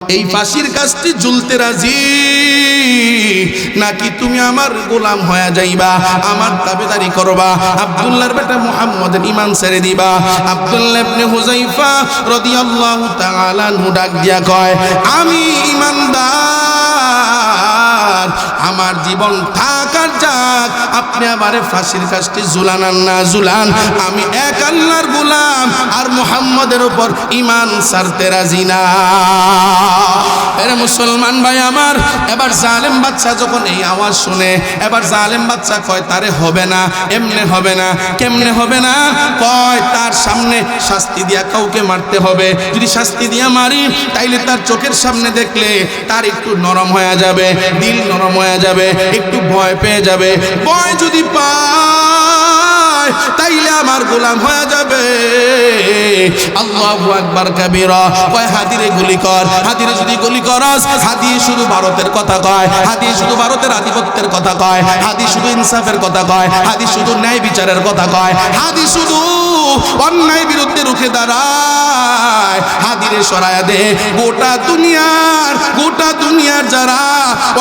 এই ফাঁসির কাজটি ঝুলতে রাজি নাকি তুমি আমার গোলাম হয়ে যাইবা, আমার তাবেদারি করবা, আব্দুল্লাহর বেটা মুহাম্মদের ঈমান ছেড়ে দিবা? আব্দুল্লাহ ইবনে হুযায়ফা রাদিয়াল্লাহু তাআলা আনহু ডাক দিয়া কয়, আমি ঈমানদার, আমার জীবন থাকার যাক, আপনি আমারে ফাঁসির কাজটি ঝুলান আর না ঝুলান, আমি এক আল্লাহর গোলাম আর মুহাম্মদের উপর ঈমান ছাড়তে রাজি না। এরে মুসলমান ভাই আমার, এবার জালেম বাদশা যখন এই আওয়াজ শুনে, এবার জালেম বাদশা কয় তারে হবে না, এমনে হবে না। কেমনে হবে না? কয় তার সামনে শাস্তি দিয়া কাউকে মারতে হবে, যদি শাস্তি দিয়া মারি তাইলে তার চোখের সামনে দেখলে তার একটু নরম হয়ে যাবে, দিল নরম হয়ে যাবে, একটু ভয় পেয়ে যাবে। ভয় যদি পায় তাইলে আমার গোলাম হয়ে যাবে। আল্লাহু আকবার কাবীরা। কয় হাদিরে গুলি কর, হাদিরে যদি গুলি করস, হাদি শুধু ভারতের কথা কয়, হাদি শুধু ভারতের আধিপত্যের কথা কয়, হাদি শুধু ইনসাফের কথা কয়, হাদি শুধু ন্যায় বিচারের কথা কয়, হাদি শুধু অন্যায় বিরুদ্ধে রুখে দাঁড়ায়। হাদিরে সরায়া দে, গোটা দুনিয়ার যারা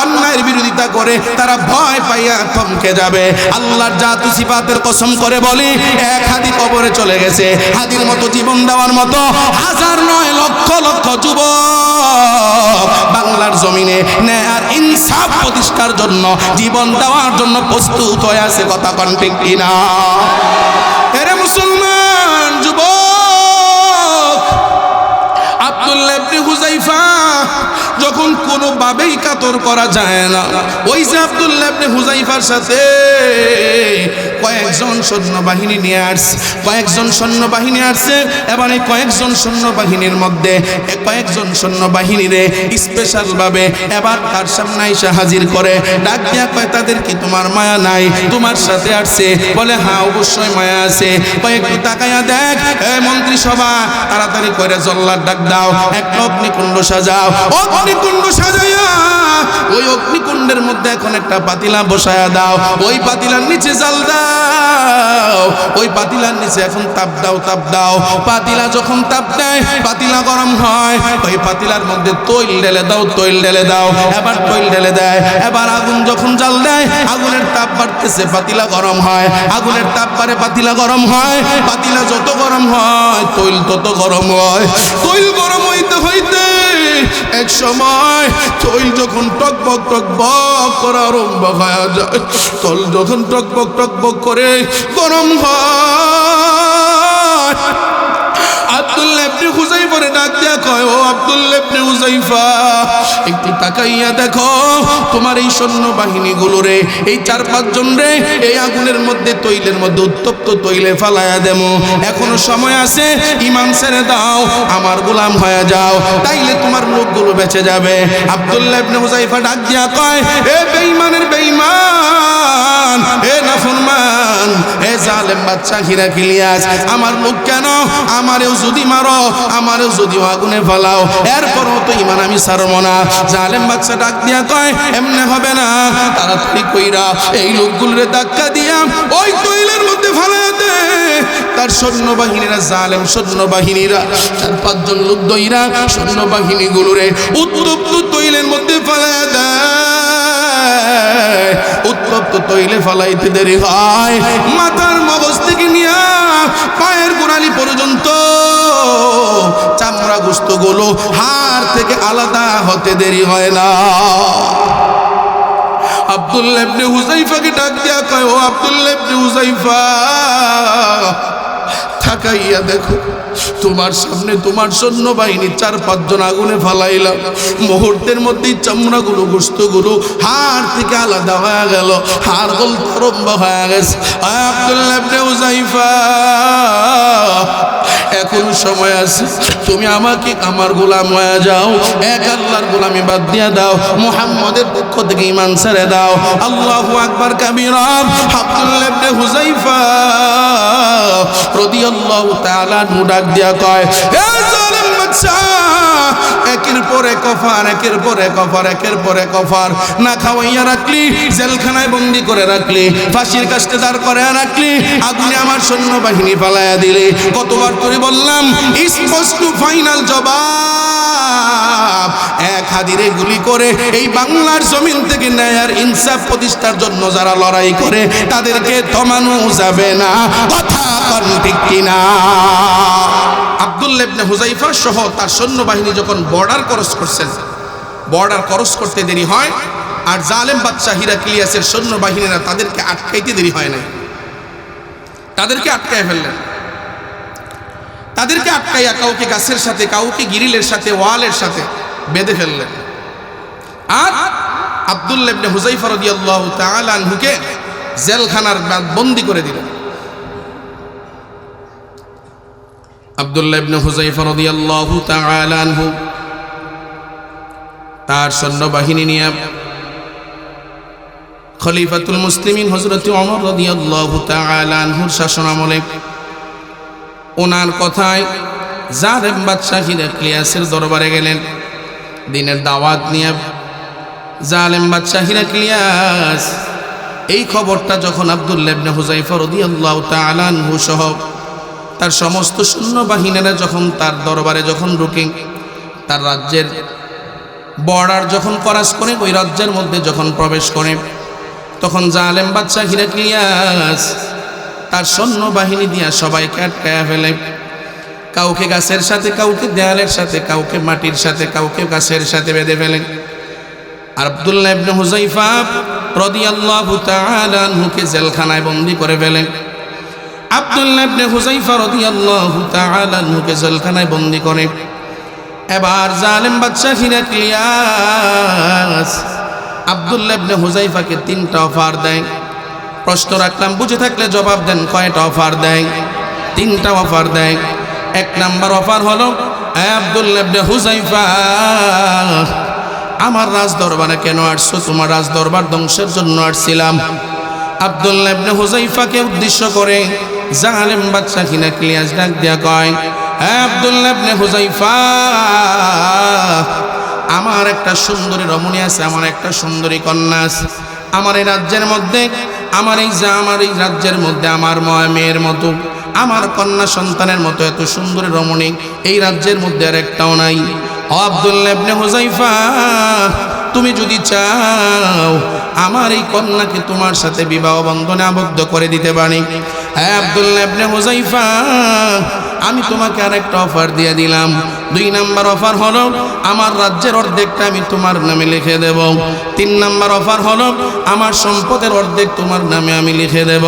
অন্যায়ের বিরোধিতা করে তারা ভয় পাইয়া থমকে যাবে। আল্লাহর জাতু সিফাতের কসম করে বলি, এক হাদি কবরে চলে গেছে, হাদির মতো জীবন দেওয়ার মতো হাজার নয় লক্ষ লক্ষ যুবক বাংলার জমিনে ন্যায় আর ইনসাফ প্রতিষ্ঠার জন্য জীবন দেওয়ার জন্য প্রস্তুত হয়ে আছে। কথা কোন ঠিক কিনা? এরে মুসলমান যুবক, আব্দুল্লাহ ইবনে হুযায়ফা যখন কোনোভাবেই কাতর করা যায় না, ওই যে আব্দুল্লাহ ইবনে হুযায়ফার সাথে কয়েকজন সৈন্যবাহিনী নিয়ে আসছে, কয়েকজন সৈন্যবাহিনী আসছে। এবার এই কয়েকজন সৈন্যবাহিনীর মধ্যে কয়েকজন সৈন্যবাহিনীরে স্পেশাল ভাবে এবার তার সামনে এসে হাজির করে ডাক দিয়া কয়, তাদের কি তোমার মায়া নাই? তোমার সাথে আসছে? বলে হ্যাঁ অবশ্যই মায়া আছে। কয়েকটু তাকাইয়া দেখ, মন্ত্রিসভা তাড়াতাড়ি করে জল্লাদ ডাক দাও, একটা অগ্নিকুণ্ড সাজাও। অগ্নিকুণ্ড সাজাইয়া ওই অগ্নিকুণ্ডের মধ্যে এখন একটা পাতিলা বসায়া দাও, ওই পাতিলার নিচে জাল দাও, ওই পাতিলার নিচে এখন তাপ দাও, তাপ দাও। পাতিলা যখন তাপ দেয়, পাতিলা গরম হয়, ওই পাতিলার মধ্যে তৈল ঢেলে দাও, তৈল ঢেলে দাও। এবার তৈল ঢেলে দেয়, এবার আগুন যখন জাল দেয়, আগুনের তাপ বাড়তেছে, পাতিলা গরম হয়, আগুনের তাপ বাড়ে, পাতিলা গরম হয়। পাতিলা যত গরম হয় তৈল তত গরম হয়। তৈল গরম হইতে হইতে এক সময় তৈল যখন টকবক টকবক করা আরম্ভ হয়ে যায়, তৈল যখন টকবক টকবক করে গরম হয়, আব্দুল্লাহ ইবনে হুযায়ফা ডাক দিয়া কয়, ও আব্দুল্লাহ ইবনে হুযায়ফা, একটু তাকাইয়া দেখো তোমার এই সৈন্যবাহিনীগুলো রে, এই 4-5 জন রে এই আগুনের মধ্যে তৈলের মধ্যে উত্তপ্ত তৈলে ফালায়া দেমো, এখনো সময় আছে, ঈমান ছেড়ে দাও, আমার গোলাম হয়ে যাও, তাইলে তোমার লোকগুলো বেঁচে যাবে। আব্দুল্লাহ ইবনে হুযায়ফা ডাক দিয়া কয়, এ বেঈমানের বেঈমান, এ নাফরমান, এ জালেম বাদশা হিরাক্লিয়াস, আমার লোক কেন? আমারেও যদি মারো, আমারেও যদি আগুনে ফেলাও, এরপরও তো ঈমান আমি ছাড়বো না। জালেম বাদশা ডাক দিয়া কয়, এমনে হবে না, তাড়াতাড়ি কইরা এই লোকগুলোরে ধাক্কা দিয়া ওই তৈলের মধ্যে ফেলায়া দে। তার সৈন্যবাহিনীরা, জালেম সৈন্যবাহিনীরা 4-5 জন লোক দইরা সৈন্যবাহিনীগুলোরে উত্তপ্ত তৈলের মধ্যে ফেলায়া দেয়। উত্তপ্ত তৈলে ফেলাইতে দেরি হয়, মাথার মগজ থেকে নিয়া পায়ের গোড়ালি পর্যন্ত চামড়া গোশত গুলো হাড় থেকে আলাদা হতে দেরি হয় না। আব্দুল্লাহ ইবনে হুযায়ফাকে ডাক দিয়া কয়, ও আব্দুল্লাহ ইবনে হুযায়ফা, তাকাইয়া দেখো তোমার সামনে তোমার সৈন্যবাহিনী 4-5 জন আগুনে ফালাইলাম, মুহূর্তের মধ্যেই চামড়াগুলো গোশতগুলো হাড় থেকে আলাদা হয়ে গেল, হাড় গলতে আরম্ভ হয়ে গেছে। আব্দুল্লাহ ইবনে হুযায়ফা, এখনো সময় আছে, তুমি আমাকে আমার গোলাম হয়ে যাও, এক আল্লাহর গোলামি বাদ দিয়া দাও, মুহাম্মদের পক্ষ থেকে ঈমান ছেড়ে দাও। আল্লাহু আকবার কাবীরা। আব্দুল্লাহ ইবনে হুযায়ফা রাদিয়াল্লাহু তাআলা ডাক দিয়া কয়, হে জালেম বাদশা, একের পরে কফার, একের পরে কফার, একের পরে কফার। না খাওয়াইয়া রাখলি, জেলখানায় বন্দি করে রাখলি, ফাঁসির কাস্টে দাঁড় করে রাখলি, আগুনে আমার সৈন্যবাহিনী পালাইয়া দিলি। কতবার করে বললাম, স্পষ্ট ফাইনাল জবাব, এক হাদিরে গুলি করে এই বাংলার জমিন থেকে ন্যায় আর ইনসাফ প্রতিষ্ঠার জন্য যারা লড়াই করে তাদেরকে থামানো যাবে না। কথা কোন ঠিক কিনা? আব্দুল্লাহ ইবনে হুযায়ফা সহ তার সৈন্যবাহিনী যখন বর্ডার ক্রস করছেন, বর্ডার ক্রস করতে দেরি হয়, আর জালেম বাদশা হিরাক্লিয়াসের সৈন্যবাহিনীরা তাদেরকে আটকাইতে দেরি হয় না, তাদেরকে আটকায় ফেললেন। তাদেরকে আটকাইয়া কাউকে গাছের সাথে, কাউকে গিরিলের সাথে, ওয়ালের সাথে বেঁধে ফেললেন। আর আব্দুল্লাহ ইবনে হুযায়ফা রাদিয়াল্লাহু তাআলা আনহুকে জেলখানার বন্দী করে দিলেন। আব্দুল্লাহ ইবনে হুযায়ফা রাদিয়াল্লাহু তাআলা আনহু তার সৈন্যবাহিনী নিয়ে খলিফাতুল মুসলিমিন হযরত ওমর রাদিয়াল্লাহু তাআলা আনহুর শাসনামলে ওনার কথায় জালেম বাদশা হিরাক্লিয়াসের দরবারে গেলেন দিনের দাওয়াত নিয়ে। জালেম বাদশা হিরাক্লিয়াস এই খবরটা যখন আব্দুল্লাহ ইবনে হুযায়ফা রাদিয়াল্লাহু তাআলা আনহু সহ তার সমস্ত সৈন্যবাহিনীরা যখন তার দরবারে যখন ঢুকে, তার রাজ্যের বর্ডার যখন ক্রস করে ওই রাজ্যের মধ্যে যখন প্রবেশ করে, তখন জালেম বাদশা হিরাক্লিয়াস তার সৈন্যবাহিনী দিয়া সবাইকে আটকায়া ফেলে। কাউকে গাছের সাথে, কাউকে দেয়ালের সাথে, কাউকে মাটির সাথে, কাউকে গাছের সাথে বেঁধে ফেলেন। আর আব্দুল্লাহ ইবনে হুযায়ফা রাদিয়াল্লাহু তাআলা আনহুকে জেলখানায় বন্দী করে ফেলেন। আব্দুল্লাহ ইবনে হুযায়ফা রাদিয়াল্লাহু তাআলা আনহুকে জেলখানায় বন্দী করে। এবার জালেম বাদশা হিরাক্লিয়াস আব্দুল্লাহ ইবনে হুযায়ফাকে 3টা অফার দেয়। প্রশ্ন রাখলাম, বুঝে থাকলে জবাব দেন, কয়টা অফার দেয়? 3টা অফার দেয়। 1 নাম্বার অফার হলো, আব্দুল্লাহ ইবনে হুযায়ফা, আমার রাজ দরবারে কেন আসছো? তোমার রাজ দরবার ধ্বংসের জন্য আসছিলাম। আব্দুল্লাহ ইবনে হুযায়ফাকে উদ্দেশ্য করে জালেম বাদশা হিরাক্লিয়াস ডাক দিয়া কয়, আব্দুল্লাহ ইবনে হুযায়ফা, আমার একটা সুন্দরী রমণী আছে, আমার একটা সুন্দরী কন্যা আছে। আমার এই রাজ্যের মধ্যে, আমার এই রাজ্যের মধ্যে আমার মেয়ের মতো, আমার কন্যা সন্তানের মতো এত সুন্দরী রমণী এই রাজ্যের মধ্যে আর একটাও নাই। আব্দুল্লাহ ইবনে হুযায়ফা, তুমি যদি চাও আমার এই কন্যাকে তোমার সাথে বিবাহ বন্ধনে আবদ্ধ করে দিতে পারি। আব্দুল্লাহ ইবনে হুযায়ফা, আমি তোমাকে আরেকটা অফার দিয়ে দিলাম। 2 নাম্বার অফার হলো, আমার রাজ্যের অর্ধেকটা আমি তোমার নামে লিখে দেব। 3 নাম্বার অফার হলো, আমার সম্পদের অর্ধেক তোমার নামে আমি লিখে দেব।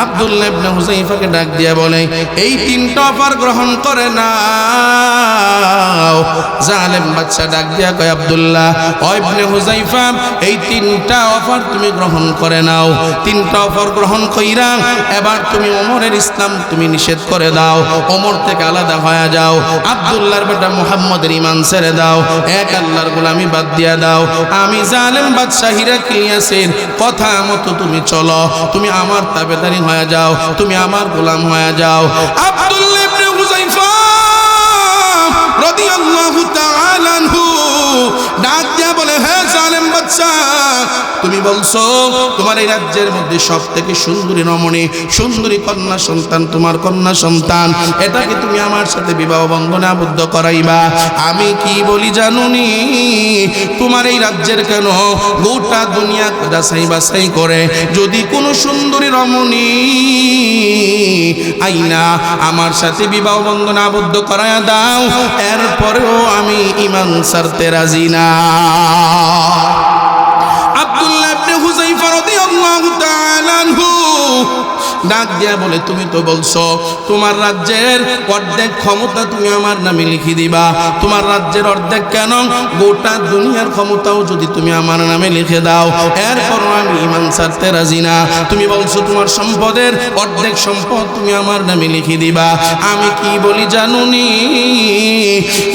আব্দুল্লাহ ইবনে হুযায়ফাকে ডাক দিয়ে বলে, এই 3টা অফার গ্রহণ করে নাও। জালেম বাদশা ডাক দিয়া কয়, আব্দুল্লাহ ইবনে হুযায়ফা, এই 3টা অফার তুমি গ্রহণ করে নাও। 3টা অফার গ্রহণ কইরা এবার তুমি ওমরের ইসলাম তুমি নিষেধ করে দাও, ওমর থেকে আলাদা হয়ে যাও, আব্দুল্লাহর বেটা মুহাম্মদের ঈমান ছেড়ে দাও, এক আল্লাহর গোলামি বাদ দিয়া দাও। আমি জালেম বাদশা হিরাক্লিয়াসের কথা মতো তুমি চলো, তুমি আমার তাবেদারি হয়ে যাও, তুমি আমার গোলাম হয়ে যাও। আব্দুল্লাহ ইবনে হুযায়ফা রাদিয়াল্লাহু তাআলা আনহু ডাক দিয়া বলে, হে জালেম বাদশা, তুমি বলছো তোমার এই রাজ্যের মধ্যে সব থেকে সুন্দরী রমণী, সুন্দরী কন্যা সন্তান, তোমার কন্যা সন্তান, এটাকে তুমি আমার সাথে বিবাহ বন্ধনে আবদ্ধ করাইবা। আমি কি বলি জানুনি? তোমার এই রাজ্যের কেন গোটা দুনিয়া যাচাই বাছাই করে যদি কোনো সুন্দরী রমণী আইনা আমার সাথে বিবাহ বন্ধনে আবদ্ধ করাইয়া দাও, এরপরেও আমি ঈমান ছাড়তে রাজি না। আব্দুল্লাহ ইবনে হুযায়ফা রাদিয়াল্লাহু তাআলা আনহু ডাক দিয়া বলে, তুমি তো বলছো তোমার রাজ্যের অর্ধেক ক্ষমতা তুমি আমার নামে লিখে দিবা। তোমার রাজ্যের অর্ধেক কেন, গোটা দুনিয়ার ক্ষমতাও যদি তুমি আমার নামে লিখে দাও, এরপর আমি ঈমান ছাড়তে রাজি না। তুমি বলছো তোমার সম্পদের অর্ধেক সম্পদ তুমি আমার নামে লিখে দিবা। আমি কি বলি জানুনি?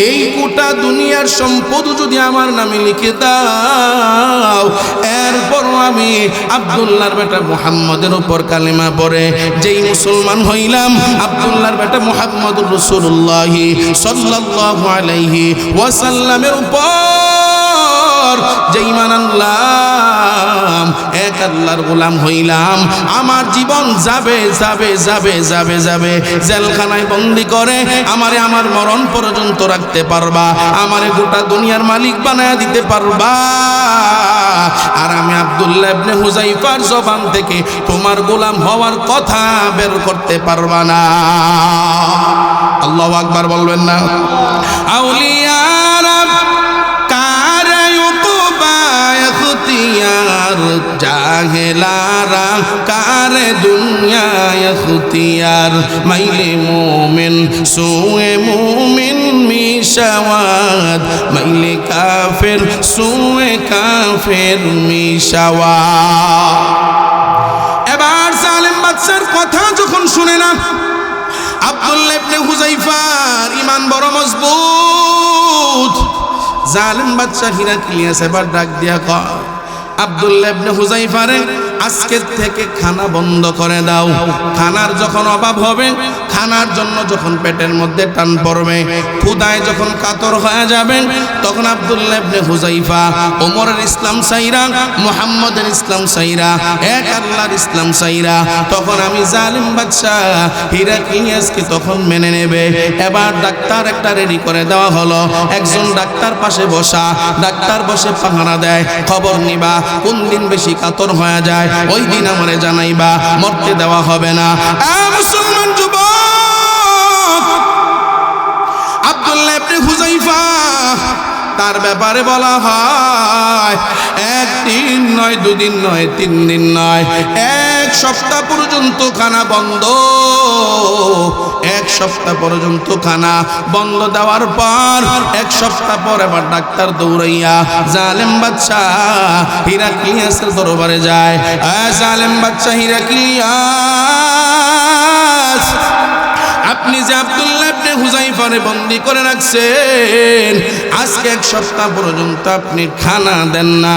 এই গোটা দুনিয়ার সম্পদ যদি আমার নামে লিখে দাও, এরপর আমি আব্দুল্লাহর বেটা মুহাম্মদের উপর কালিমা পড়ে করে যেই মুসলমান হইলাম আব্দুল্লাহর বেটা মুহাম্মদুর রাসূলুল্লাহ সাল্লাল্লাহু আলাইহি ওয়াসাল্লামের উপর যে ঈমান আনলাম, এক আল্লাহর গোলাম হইলাম, আমার জীবন যাবে যাবে যাবে যাবে যাবে জেলখানায় বন্দি করে আমারে আমার মরণ পর্যন্ত রাখতে পারবা, আমারে গোটা দুনিয়ার মালিক বানায় দিতে পারবা, আর আমি আব্দুল্লাহ ইবনে হুযাইফার জবান থেকে তোমার গোলাম হওয়ার কথা বের করতে পারবা না। আল্লাহু আকবার বলবেন না? আউলিয়ারা কার উকবা ইখতিয়ার, জাহেলারা কার দুনিয়া ইখতিয়ার, মাইলে মুমিন সুয়ে মুমিন মিশাওয়াত, মাইলে কাফের সুয়ে কাফের মিশাওয়াত। এবার জালেম বাদশার কথা যখন শুনে না আব্দুল্লাহ ইবনে হুযাইফার ঈমান বড় মজবুত, জালেম বাদশা হিরাক্লিয়াস এবার ডাক দিয়া কয়, আব্দুল্লাহ ইবনে হুযাইফারে আজকে থেকে খানা বন্ধ করে দাও। খানার যখন অভাব হবে, খানার জন্য যখন পেটের মধ্যে টান পড়বে, ক্ষুধায় যখন কাতর হয়ে যাবে, তখন আব্দুল্লাহ ইবনে হুযাইফা ওমরের ইসলাম সাইরা, মুহাম্মদের ইসলাম সাইরা, এক আল্লাহর ইসলাম সাইরা, তখন আমি জালিম বাদশা হিরাক্লিয়াসকে তখন মেনে নেবে। এবার ডাক্তার একটা রেডি করে দেওয়া হলো, একজন ডাক্তার পাশে বসা, ডাক্তার বসে পাহারা দেয়, খবর নিবা কোন দিন বেশি কাতর হয়ে যায় ওই দিন আমারে জানাইবা, মরতে দেওয়া হবে না। মুসলমান যুবক আব্দুল্লাহ ইবনে হুযাইফা তার ব্যাপারে বলা হয় একদিন নয়, দুদিন নয়, 3 দিন নয়, 1 সপ্তাহ পর্যন্ত খানা বন্ধ। 1 সপ্তাহ পর্যন্ত খানা বন্ধ দেওয়ার পর 1 সপ্তাহ পর এবার ডাক্তার দৌড়াইয়া জালেম বাদশা হিরাক্লিয়াসের দরবারে যায়। জালেম বাদশা হিরাক্লিয়াস, আপনি যে আব্দুল্লাহ ইবনে হুযাইফারে বন্দী করে রাখছেন, আজকে 1 সপ্তাহ পর্যন্ত আপনি খানা দেন না।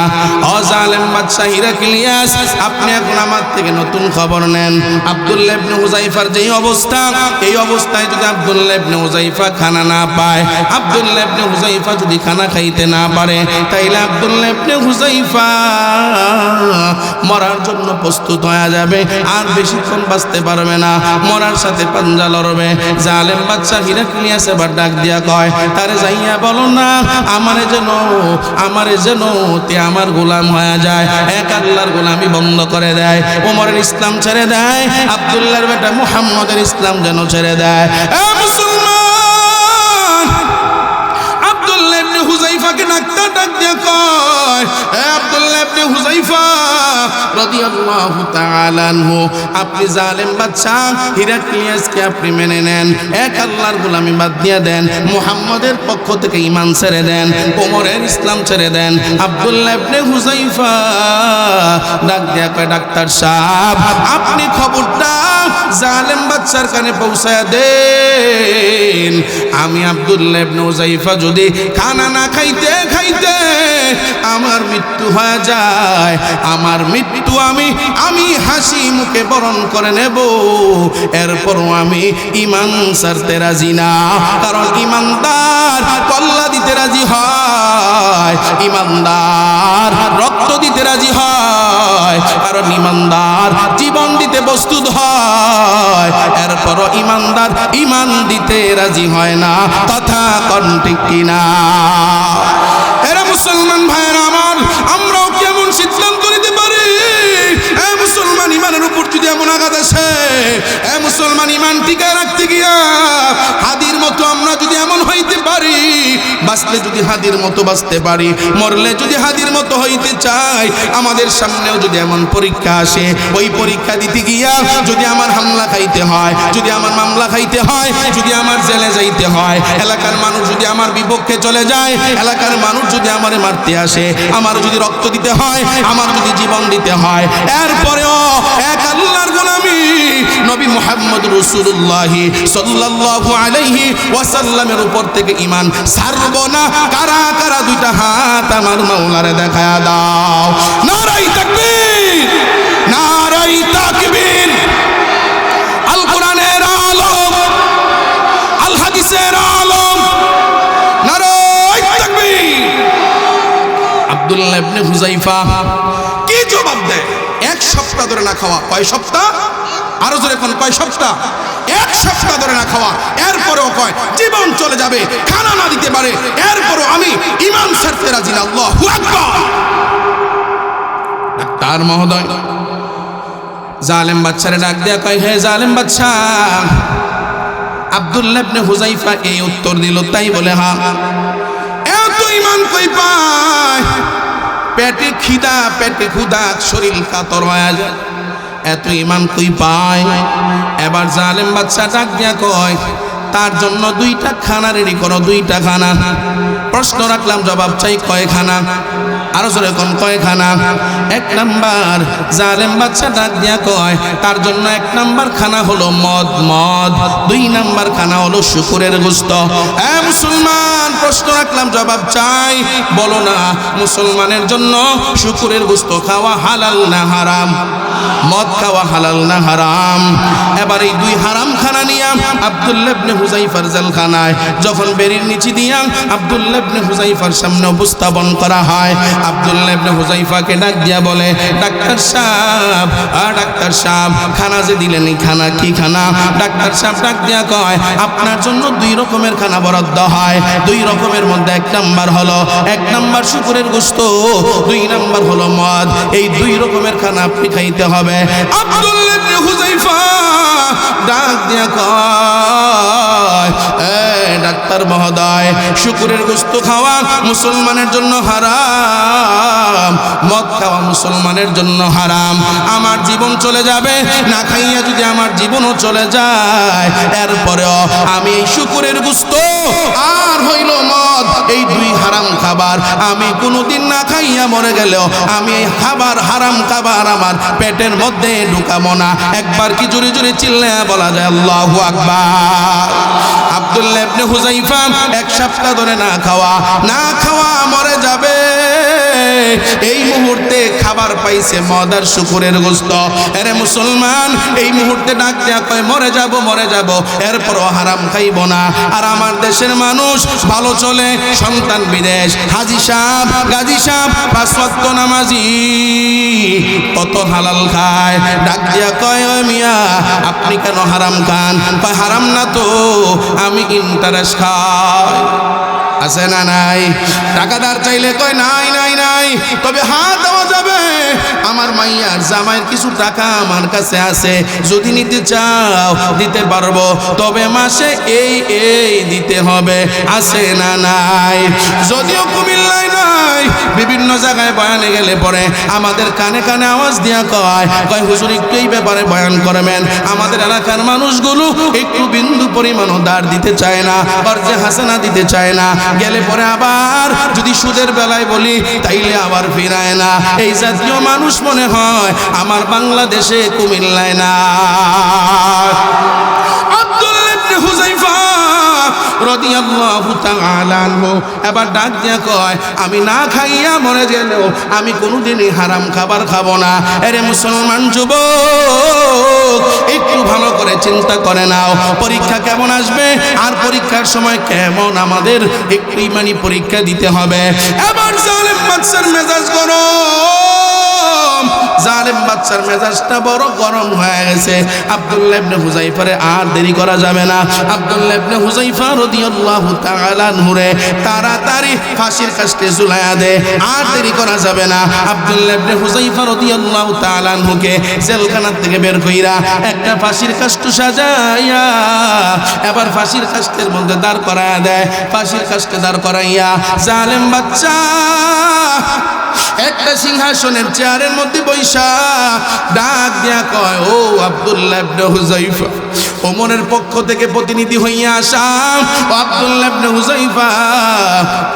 ও জালেম বাদশা হিরাক্লিয়াস, আপনি এখন আমার থেকে নতুন খবর নেন। আব্দুল্লাহ ইবনে হুযাইফার যেই অবস্থা, এই অবস্থায় যদি আব্দুল্লাহ ইবনে হুযাইফা খানা না পায়, আব্দুল্লাহ ইবনে হুযাইফা যদি খানা খাইতে না পারে, তাইলে আব্দুল্লাহ ইবনে হুযাইফা মরার জন্য প্রস্তুত হয়ে যাবে, আর বেশিক্ষণ বাঁচতে পারবে না, মরার সাথে পাঞ্জা লড়বে। জালেম বাদশা হিরাক্লিয়াস এবার ডাক দিয়া কয়, তারে যাইয়া বলো না আমারে যেন তে আমার গোলাম হয়ে যায়, এক আল্লাহর গোলামি বন্ধ করে দেয়, ওমরের ইসলাম ছেড়ে দেয়, আব্দুল্লাহর বেটা মুহাম্মদের ইসলাম যেন ছেড়ে দেয়। মুসলমান আব্দুল্লাহ ইবনে হুযাইফাকে ডাক্তার ডাক দিয়া কয়, আব্দুল্লাহ ইবনে হুযাইফা রাদিয়াল্লাহু তাআলা আনহু, আপনি জালেম বাদশা হিরাক্লিয়াসকে আপনি মেনে নেন, এক আল্লাহর গোলামি বাদ দিয়ে দেন, মুহাম্মদের পক্ষ থেকে ঈমান ছেড়ে দেন, ওমরের ইসলাম ছেড়ে দেন। আব্দুল্লাহ ইবনে হুযাইফা ডাক দিয়া কয়, ডাক্তার সাহেব আপনি খবরটা জালেম বাদশার কানে পৌঁছায়া দেন, আমি আব্দুল্লাহ ইবনে হুযাইফা যদি খানা না খাইতে খাইতে আমার মৃত্যু হয়ে যায়, আমার মৃত্যু আমি হাসি মুখে বরণ করে নেব, এরপরও আমি ঈমান ছাড়তে রাজি না, কারণ ঈমানদার কল্লা দিতে রাজি হয়, ঈমানদার রক্ত দিতে রাজি হয়, কারণ ঈমানদার জীবন দিতে প্রস্তুত হয়, এরপরও ঈমানদার ঈমান দিতে রাজি হয় না। কথা কোন ঠিক কিনা? এরা মুসলমান ভাইয়েরা আমার, আমরাও কেমন সিদ্ধান্ত নিতে পারি? মুসলমান ঈমানের উপর যদি এমন আঘাত আসে, মুসলমান ঈমান টিকায় রাখতে গিয়া হাদির মতো আমরা যদি এমন হইতে পারি, বাঁচলে যদি হাদির মতো বাঁচতে পারি, মরলে যদি হাদির মতো হইতে চাই, আমাদের সামনেও যদি এমন পরীক্ষা আসে, ওই পরীক্ষা দিতে গিয়া যদি আমার হামলা খাইতে হয়, যদি আমার মামলা খাইতে হয়, যদি আমার জেলে যাইতে হয়, এলাকার মানুষ যদি আমার বিপক্ষে চলে যায়, এলাকার মানুষ যদি আমারে মারতে আসে, আমার যদি রক্ত দিতে হয়, আমার যদি জীবন দিতে হয়, এরপরেও এক আল্লাহর গোলামি নবী মুহাম্মদ রাসূলুল্লাহ সাল্লাল্লাহু আলাইহি ওয়াসাল্লামের উপর থেকে ঈমান ছাড়ব না। কারা কারা দুইটা হাত আমার মাওলারে দেখায়া দাও। নারায়ে তাকবীর, নারায়ে তাকবীর। আব্দুল্লাহ ইবনে হুযায়ফা কি জবাব দেয়? 1 সপ্তাহ ধরে না খাওয়া। কয় সপ্তাহ? আরো জোরে কোন কয় সপ্তাহ? 1 সপ্তাহ ধরে না খাওয়া। এরপরেও কয় জীবন চলে যাবে, খানা না দিতে পারে, এরপরও আমি ঈমান ছাড়তে রাজি না। আল্লাহু আকবার। ডাক্তার মহোদয় জালেম বাদশারে ডাক দেয়া কয়, হে জালেম বাদশা, আব্দুল্লাহ ইবনে হুযায়ফা এই উত্তর দিল, তাই বলে হ্যাঁ। এত ঈমান কই পায়? পেটে খিদা, পেটে ক্ষুধা, শরীর কাতর হয়ে যায়, এত ঈমান কই পায়? এবার জালেম বাদশা ডাক দিয়া কয়, তার জন্য 2টা খানা রেডি করো, 2টা খানা। প্রশ্ন রাখলাম, জবাব চাই, কয় খানা? আরো জোরে কোন কয় খানা? 1 নাম্বার জালেম বাদশা ডাক দিয়া কয়, তার জন্য 1 নাম্বার খানা হলো মদ, 2 নাম্বার খানা হলো শুকুরের গোশত। মুসলমান, প্রশ্ন রাখলাম, জবাব চাই, বলো না মুসলমানের জন্য শুকুরের গোশত খাওয়া হালাল না হারাম? মদ খাওয়া হালাল না হারাম? এবার এই 2 হারাম খানা নিয়ে আব্দুল্লাহ ইবনে হুযায়ফার জেলখানায় যখন বেরির নিচে দিয়া আব্দুল্লাহ ইবনে হুযায়ফার সামনে উপস্থাপন করা হয়, আব্দুল্লাহ ইবনে হুযায়ফাকে ডাক দিয়া বলে, ডাক্তার সাহেব, ডাক্তার সাহেব, খানা যে দিলেন এই খানা কি খানা? ডাক্তার সাহেব ডাক দিয়া কয়, আপনার জন্য 2 রকমের খানা বরাদ্দ হয়। 2 রকমের মধ্যে 1 নাম্বার হলো 1 নাম্বার শুকুরের গোশত, 2 নাম্বার হলো মদ। এই 2 রকমের খানা আপনি খাইতে হবে। আব্দুল্লাহ ইবনে হুযায়ফা ডাক দিয়া কয়, ডাক্তার মহোদয়, শুকুরের গোশত খাওয়া মুসলমানের জন্য হারাম, মদ খাওয়া মুসলমানের জন্য হারাম। আমার জীবন চলে যাবে না খাইয়া, যদি আমার জীবনও চলে যায়, এরপরেও আমি এই শুকুরের গোশত আর হইল মদ, এই 2 হারাম খাবার আমি কোনোদিন না খাইয়া মরে গেলেও আমি এই খাবার, হারাম খাবার আমার পেটের মধ্যে ঢুকাবো না। একবার কি জোরে জোরে চিল্লায়া বলা যায় আল্লাহু আকবার? আব্দুল্লাহ ইবনে হুযায়ফা 1 সপ্তাহ ধরে না খাওয়া মরে যাবে, এই মুহূর্তে খাবার পাইছে মদ আর শুকুরের গোশত। আরে মুসলমান, এই মুহূর্তে ডাক দেয়া কয়, মরে যাব, এরপরও হারাম খাইব না। আর আমার দেশের মানুষ ভালো চলে, সন্তান বিদেশ, হাজি সাহেব, গাজী সাহেব 5 ওয়াক্ত নামাজি, কত হালাল খায়। ডাক দিয়া কয়, ও মিয়া, আপনি কেন হারাম খান? কয়, হারাম না তো, আমি ইন্টারেস্ট খাই। আছে না নাই? টাকাদার চাইলে কয়, নাই নাই নাই, তবে হাত দেওয়া যাবে, আমার মাইয়ার জামাইয়ের কিছু টাকা আমার কাছে আছে, যদি নিতে চাও দিতে পারবো, তবে মাসে এই দিতে হবে। আছে না নাই? যদিও কুমিল্লায় নাই, বিভিন্ন জায়গায় বয়ানে গেলে পরে আমাদের কানে কানে আওয়াজ দিয়া কয় হুজুর একটু এই ব্যাপারে বয়ান করবেন। আমাদের এলাকার মানুষগুলো একটু বিন্দু পরিমাণও দাঁড় দিতে চায় না, কর্জে হাসানা দিতে চায় না, গেলে পরে আবার যদি সুদের বেলায় বলি তাইলে আবার ফিরায় না। এই জাতীয় মানুষ মনে হয় আমার বাংলাদেশে কুমিল্লায় না। আব্দুল্লাহ ইবনে হুযায়ফা রাদিয়াল্লাহু তাআলা আনহু এবার ডাক দিয়া কয়, আমি না খাইয়া মরে গেলেও আমি কোনোদিনই হারাম খাবার খাবো না। আরে মুসলমান যুবক, একটু ভালো করে চিন্তা করে নাও, পরীক্ষা কেমন আসবে আর পরীক্ষার সময় কেমন আমাদের একটু ইমানি পরীক্ষা দিতে হবে। এবার জালেম বাদশার মেজাজ গরম, জালেম বাদশার মেজাজটা বড় গরম হয়ে গেছে। আব্দুল্লাহ ইবনে হুযায়ফারে আর দেরি করা যাবে না। আব্দুল্লাহ ইবনে হুযায়ফা রাদিয়াল্লাহু তাআলা আনহুরে তাড়াতাড়ি ফাঁসির কাস্টে ঝুলাইয়া দে, আর দেরি করা যাবে না। আব্দুল্লাহ ইবনে হুযায়ফা রাদিয়াল্লাহু তাআলা আনহুকে জেলখানা থেকে বের কইরা একটা ফাঁসির কাস্ট সাজাইয়া এবার ফাঁসির কাস্টের মধ্যে দাঁড় করাইয়া দেয়। ফাঁসির কাস্টে দাঁড় করাইয়া জালেম বাদশা একটা সিংহাসনের চেয়ারের মধ্যে বৈশা ডাক দিয়া কয়, ও আব্দুল্লাহ ইবনে হুযায়ফা, ওমরের পক্ষ থেকে প্রতিনিধি হইয়া আসা ও আব্দুল্লাহ ইবনে হুযায়ফা,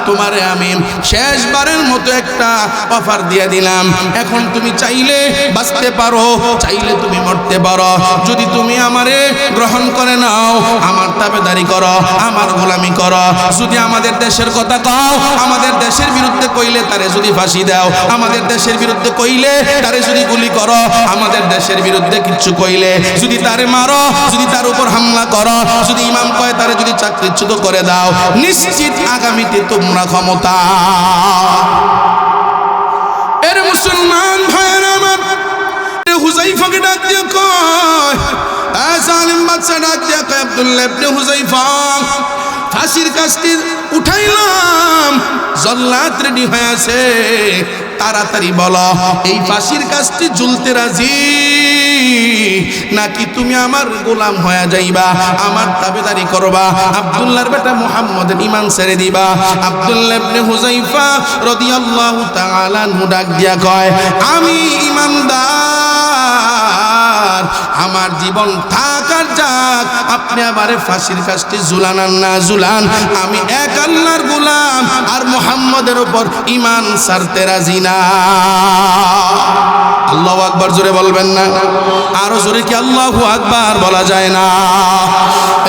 তোমারে আমি শেষবারের মতো একটা অফার দিয়ে দিলাম। এখন তুমি চাইলে বাঁচতে পারো, চাইলে তুমি মরতে পারো। যদি তুমি আমারে গ্রহণ করে নাও, আমার তাবেদারি করো, আমার গোলামি করো, যদি আমাদের দেশের কথা কও, আমাদের দেশের বিরুদ্ধে কইলে তারে যদি ফাঁসি দাও, আমাদের দেশের বিরুদ্ধে কইলে তারে যদি গুলি করো, আমাদের দেশের বিরুদ্ধে কিচ্ছু কইলে যদি তারে মারো, যদি তার উপর হামলা করো, যদি ইমাম কয় তারে যদি চাকরিচ্যুত করে দাও, নিশ্চিত আগামীতে তোমরা ক্ষমতা। আব্দুল্লাহ ইবনে হুযায়ফা ফাঁসির কাস্তি উঠাইলাম, জল্লাদ রেডি হয়ে আছে, তাড়াতাড়ি বলো এই ফাঁসির কাস্তি ঝুলতে রাজি নাকি তুমি আমার গোলাম হয়ে যাইবা, আমার তাবেদারি করবা, আব্দুল্লাহর বেটা মুহাম্মদের ঈমান ছেড়ে দিবা? আব্দুল্লাহ ইবনে হুযায়ফা রাদিয়াল্লাহু তাআলা আনহু ডাক দিয়া কয়, আমি ঈমানদার, আমার জীবন থাকার যাক, আপনি আমারে ফাঁসির কাস্তি ঝুলান আর না ঝুলান, আমি এক আল্লাহর গোলাম আর মুহাম্মদের উপর ঈমান ছাড়তে রাজি না। আল্লাহু আকবার জোরে বলবেন না? আরো জোরে কি আল্লাহু আকবার বলা যায় না?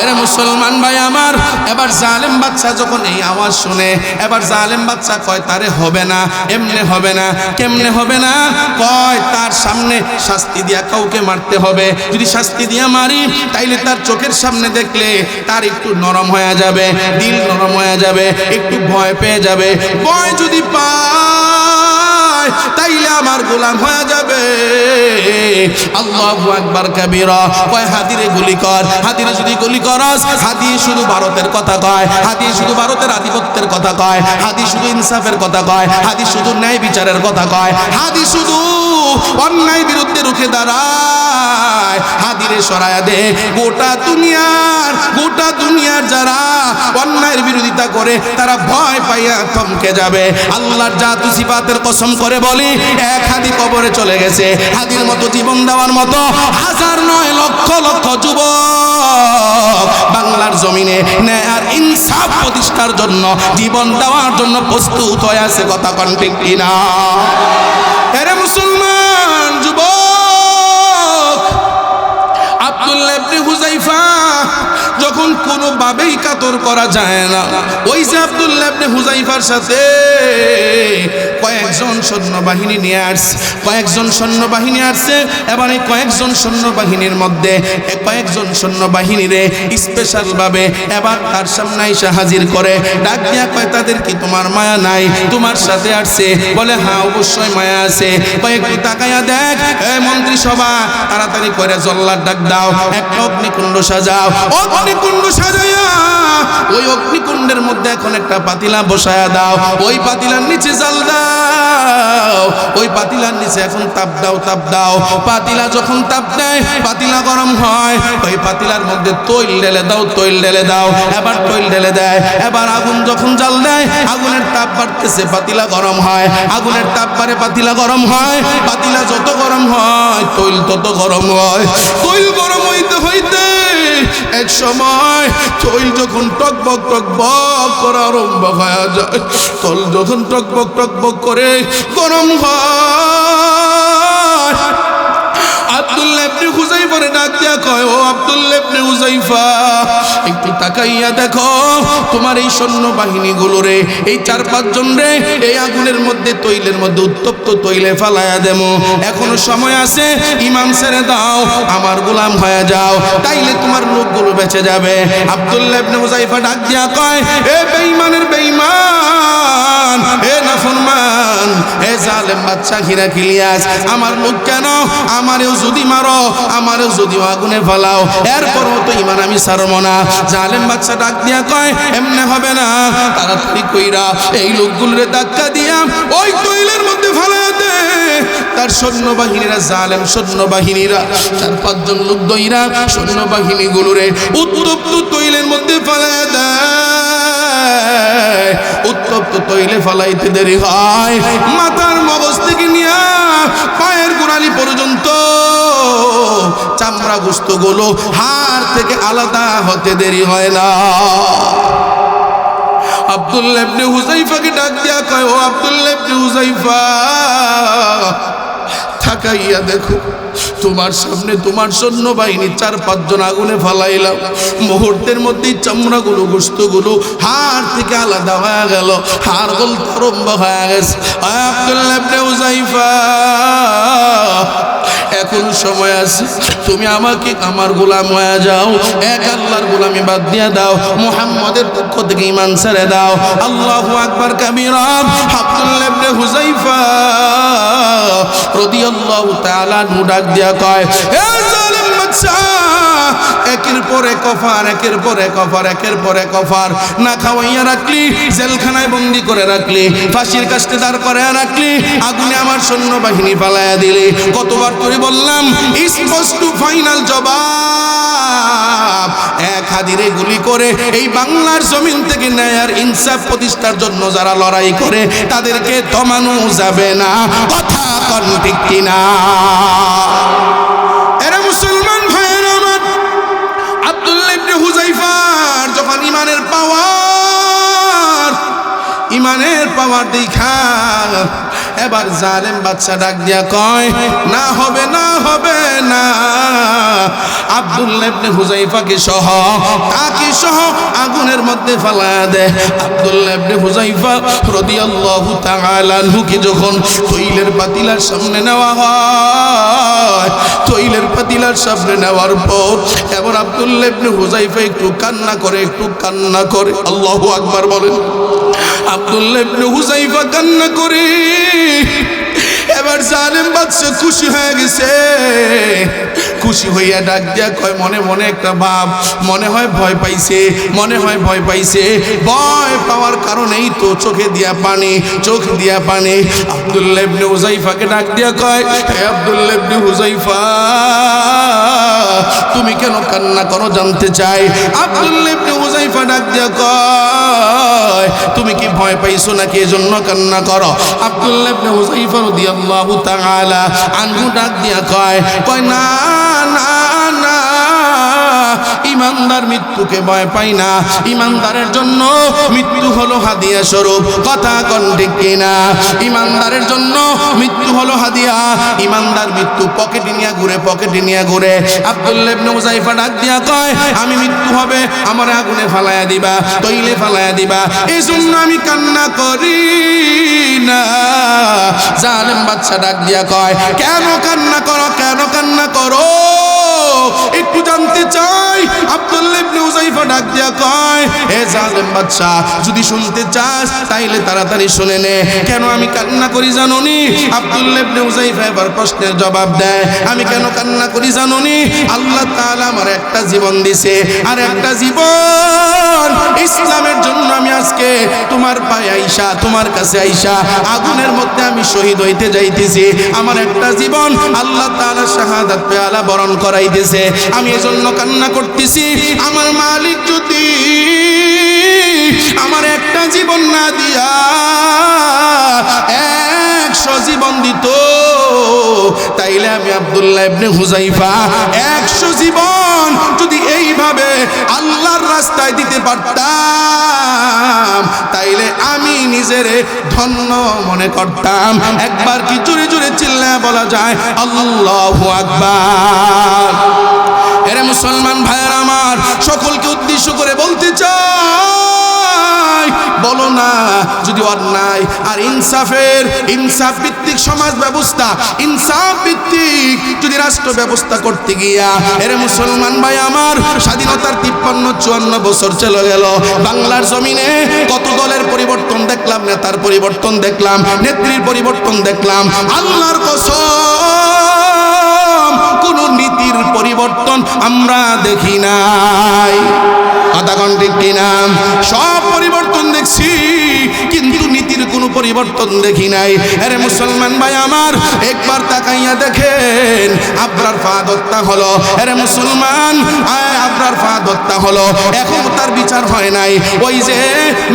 এরে মুসলমান ভাই আমার, এবার জালেম বাদশা যখন এই আওয়াজ শুনে, এবার জালেম বাদশা কয় তারে হবে না, এমনে হবে না। কেমনে হবে না? কয় তার সামনে শাস্তি দিয়া কাউকে মারতে হবে, যদি শাস্তি দিয়া মারি তাইলে তার চোখের সামনে দেখলে তার একটু নরম হয়ে যাবে, দিল নরম হয়ে যাবে, একটু ভয় পেয়ে যাবে, ভয় যদি পায় তাইলে আমার গোলাম হয়ে যাবে। আল্লাহু আকবার কাবীরা। কয় হাদিরে গুলি কর, হাদিরে যদি গুলি করস, হাদি শুধু ভারতের কথা কয়, হাদি শুধু ভারতের আধিপত্যের কথা কয়, হাদি শুধু ইনসাফের কথা কয়, হাদি শুধু ন্যায় বিচারের কথা কয়, হাদি শুধু অন্যায় বিরুদ্ধে রুখে দাঁড়ায়। হাদিরে সরায়া দে, গোটা দুনিয়ার যারা অন্যায়ের বিরোধিতা করে তারা ভয় পাইয়া থমকে যাবে। আল্লাহর জাতু সিফাতের কসম করে বলি, এক হাদি কবরে চলে গেছে, হাদির মতো জীবন দেওয়ার মতো হাজার নয় লক্ষ লক্ষ যুবক বাংলার জমিনে ন্যায় আর ইনসাফ প্রতিষ্ঠার জন্য জীবন দেওয়ার জন্য প্রস্তুত হয়ে আছে। কথা কোন ঠিক কিনা? এরে মুসলমান যুবক, আব্দুল্লাহ ইবনে হুযায়ফা যখন কোনোভাবেই কাতর করা যায় না, ওই যে আব্দুল্লাহ ইবনে হুযায়ফার সাথে কয়েকজন সৈন্যবাহিনী নিয়ে আসছে, কয়েকজন সৈন্যবাহিনী আসছে। এবার এই কয়েকজন সৈন্যবাহিনীর মধ্যে কয়েকজন সৈন্যবাহিনীরে স্পেশাল ভাবে এবার তার সামনে এসে হাজির করে, ডাক দিয়া কয় তাদের কি তোমার মায়া নাই? তোমার সাথে আসছে? বলে হ্যাঁ অবশ্যই মায়া আছে। কয়েকটু তাকাইয়া দেখ, এই মন্ত্রিসভা তাড়াতাড়ি করে জল্লাদ ডাক দাও, একটা অগ্নিকুণ্ড সাজাও। অগ্নিকুণ্ড সাজাইয়া ওই অগ্নিকুণ্ডের মধ্যে এখন একটা পাতিলা বসায়া দাও, ওই পাতিলার নিচে জাল দাও, ওই পাতিলার নিচে এখন তাপ দাও, তাপ দাও। পাতিলা যখন তাপ দেয়, পাতিলা গরম হয়, ওই পাতিলার মধ্যে তৈল ঢেলে দাও, তৈল ঢেলে দাও। এবার তৈল ঢেলে দেয়, এবার আগুন যখন জাল দেয়, আগুনের তাপ বাড়তেছে, পাতিলা গরম হয়, আগুনের তাপ বাড়ে, পাতিলা গরম হয়। পাতিলা যত গরম হয় তৈল তত গরম হয়। তৈল গরম হইতে হইতে এক সময় তৈল যখন টকবক টকবক করা আরম্ভ হয়ে যায়, তৈল যখন টকবক টকবক করে গরম হয়, আব্দুল্লাহ ইবনে হুযায়ফারে ডাক দিয়া কয়, ও আব্দুল্লাহ ইবনে হুযায়ফা, একটু তাকাইয়া দেখো তোমার এই সৈন্যবাহিনীগুলো রে, এই 4-5 জন রে এই আগুনের মধ্যে তৈলের মধ্যে উত্তপ্ত তৈলে ফালায়া দেমো, এখনো সময় আছে, ঈমান ছেড়ে দাও, আমার গোলাম হয়ে যাও, তাইলে তোমার লোকগুলো বেঁচে যাবে। আব্দুল্লাহ ইবনে হুযায়ফা ডাক দিয়া কয়, এ বেঈমানের বেঈমান, এ নাফরমান, এ জালেম বাদশা হিরাক্লিয়াস, আমার লোক কেন? আমারেও যদি মারো, আমারেও যদি আগুনে ফালাও, এরপরও তো ঈমান আমি ছাড়বো না। জালেম বাদশা ডাক দিয়া কয়, এমনে হবে না, তাড়াতাড়ি কইরা এই লোকগুলোরে ধাক্কা দিয়া ওই তৈলের মধ্যে ফালায়া দে। তার সৈন্যবাহিনীরা, জালেম সৈন্যবাহিনীরা 4-5 জন লোক দইরা সৈন্যবাহিনীগুলোরে উত্তপ্ত তৈলের মধ্যে ফালায়া দেয়। উত্তপ্ত তৈলে ফালাইতে দেরি হয়, মাথার মগজ থেকে নিয়া পায়ের গোড়ালি পর্যন্ত চামড়া গোশতগুলো হাড় থেকে আলাদা হতে দেরি হয় না। আব্দুল্লাহ ইবনে হুযায়ফাকে ডাক দিয়া কয়, ও আব্দুল্লাহ ইবনে হুযায়ফা, তাকাইয়া দেখো তোমার সামনে তোমার সৈন্যবাহিনী 4-5 জন আগুনে ফালাইলাম, মুহূর্তের মধ্যেই চামড়াগুলো গোশতগুলো হাড় থেকে আলাদা হয়ে গেল, হাড় গলতে আরম্ভ হয়ে গেছে। আব্দুল্লাহ ইবনে হুযায়ফা, এখন সময় আছে, তুমি আমাকে আমার গোলাম হয়ে যাও, এক আল্লাহর গোলামি বাদ দিয়া দাও, মুহাম্মদের পক্ষ থেকে ঈমান ছেড়ে দাও। আল্লাহু আকবার কাবীরা। আব্দুল্লাহ ইবনে হুযায়ফা রাদিয়াল্লাহু তাআলা আনহু ডাক দিয়া কয়, এ জালেম বাদশা, এ একের পরে কফার, একের পরে কফার, একের পরে কফার। না খাওয়াইয়া রাখলি, জেলখানায় বন্দি করে রাখলি, ফাঁসির কাস্টে দাঁড় করে রাখলি, আগুনে আমার সৈন্যবাহিনী পালাইয়া দিলি। কতবার করে বললাম, স্পষ্ট ফাইনাল জবাব, এক হাদিরে গুলি করে এই বাংলার জমিন থেকে ন্যায় আর ইনসাফ প্রতিষ্ঠার জন্য যারা লড়াই করে তাদেরকে থামানো যাবে না। কথা কোন ঠিক কিনা? এরা মুসলমান ভাইয়েরা আমার, আব্দুল্লাহ ইবনে হুযাইফার যখন ইমানের পাওয়ার দেখা এবার জালেম বাদশা ডাক দিয়া কয়, না হবে না, হবে না। আব্দুল্লাহ ইবনে হুযাইফাকে সহ, তাকে সহ আগুনের মধ্যে ফালায়া দেয়। আব্দুল্লাহ ইবনে হুযাইফা রাদিয়াল্লাহু তাআলা আনহুকে যখন তৈলের পাতিলার সামনে নেওয়া হয়, তৈলের পাতিলার সামনে নেওয়ার পর এবার আব্দুল্লাহ ইবনে হুযাইফা একটু কান্না করে, একটু কান্না করে। আল্লাহু আকবার বলেন। আব্দুল্লাহ ইবনে হুযাইফা কান্না করে। এবার জালেম বাদশা খুশি হয়ে গেছে, খুশি হইয়া ডাক দিয়া কয়, মনে মনে একটা ভাব, মনে হয় ভয় পাইছে, মনে হয় ভয় পাইছে। ভয় পাওয়ার কারণেই তো চোখে দিয়া পানি, চোখ দিয়া পানি। আব্দুল্লাহ ইবনে হুযাইফাকে ডাক দিয়া কয়, হে আব্দুল্লাহ ইবনে হুযাইফা, তুমি কেন কান্না করো জানতে চাই। আব্দুল্লাহ ইবনে হুযাইফা ডাক দিয়া কয়, তুমি কি ভয় পাইছো নাকি এজন্য কান্না করো? আব্দুল্লাহ ইবনে হুযাইফা রাদিয়াল্লাহু তাআলা আনহু ডাক দিয়া কয়, না না না, ইমানদার মৃত্যুকে ভয় পাই না, ইমানদারের জন্য মৃত্যু হলো হাদিয়া স্বরূপ। কথা কোন ঠিক কিনা? ইমানদারের জন্য মৃত্যু হলো হাদিয়া। ইমানদার মৃত্যু পকেটে নিয়ে ঘুরে, পকেটে নিয়ে ঘুরে। আব্দুল্লাহ ইবনে হুযাইফা ডাক দিয়া কয়, আমি মৃত্যু হবে, আমার আগুনে ফালাইয়া দিবা, তৈলে ফালাইয়া দিবা, এই জন্য আমি কান্না করি না। জালেম বাদশা ডাক দিয়া কয়, কেন কান্না করো, কেন কান্না করো, একটু জানতে চাই। আব্দুল্লাহ ইবনে হুযাইফা ডাক দিয়া কয়, হে জালেম বাদশা, যদি শুনতে চাস তাইলে তাড়াতাড়ি শুনে নে, কেন আমি কান্না করি জানোনি? আব্দুল্লাহ ইবনে হুযাইফা এবার প্রশ্নের জবাব দেয়, আমি কেন কান্না করি জানোনি? আল্লাহ তাআলা আমার একটা জীবন দিছে, আর একটা জীবন ইসলামের জন্য আমি আজকে তোমার পায়ে আইসা, তোমার কাছে আইসা আগুনের মধ্যে আমি শহীদ হইতে যাইতেছি। আমার একটা জীবন আল্লাহ তাআলা শাহাদাত পেয়ালা বরণ করাইতেছে, আমি এজন্য কান্না করতেছি। আমার মালিক যদি আমার একটা জীবন না দিয়া 100 জীবন দিত, তাইলে আমি আব্দুল্লাহ ইবনে হুযাইফা 100 জীবন যদি এইভাবে আল্লাহর রাস্তায় দিতে পারতাম, তাইলে আমি নিজেরে ধন্য মনে করতাম। একবার কি জোরে জোরে চিল্লায়া বলা যায় আল্লাহু আকবার? এরে মুসলমান ভাইয়েরা আমার, সকলকে উদ্দেশ্য করে বলতে চাই, বলো না যদি অন্যায় আর ইনসাফ ভিত্তিক সমাজ ব্যবস্থা, ইনসাফ ভিত্তিক যদি রাষ্ট্র ব্যবস্থা করতে গিয়া, এরে মুসলমান ভাই আমার, স্বাধীনতার 53-54 বছর চলে গেল, বাংলার জমিনে কত দলের পরিবর্তন দেখলাম, নেতার পরিবর্তন দেখলাম, নেত্রীর পরিবর্তন দেখলাম, আল্লাহর কসম কোন নীতির পরিবর্তন আমরা দেখি নাই। কথা কোন ঠিক কিনা? সব পরিবর্তন দেখছি, কিন্তু নীতির কোনো পরিবর্তন দেখি নাই। আরে মুসলমান ভাই আমার, একবার তাকাইয়া দেখেন, আবরার ফাহাদ হত্যা হলো। আরে মুসলমান, আবরার ফাহাদ হত্যা হলো, এখনো তার বিচার হয় নাই। ওই যে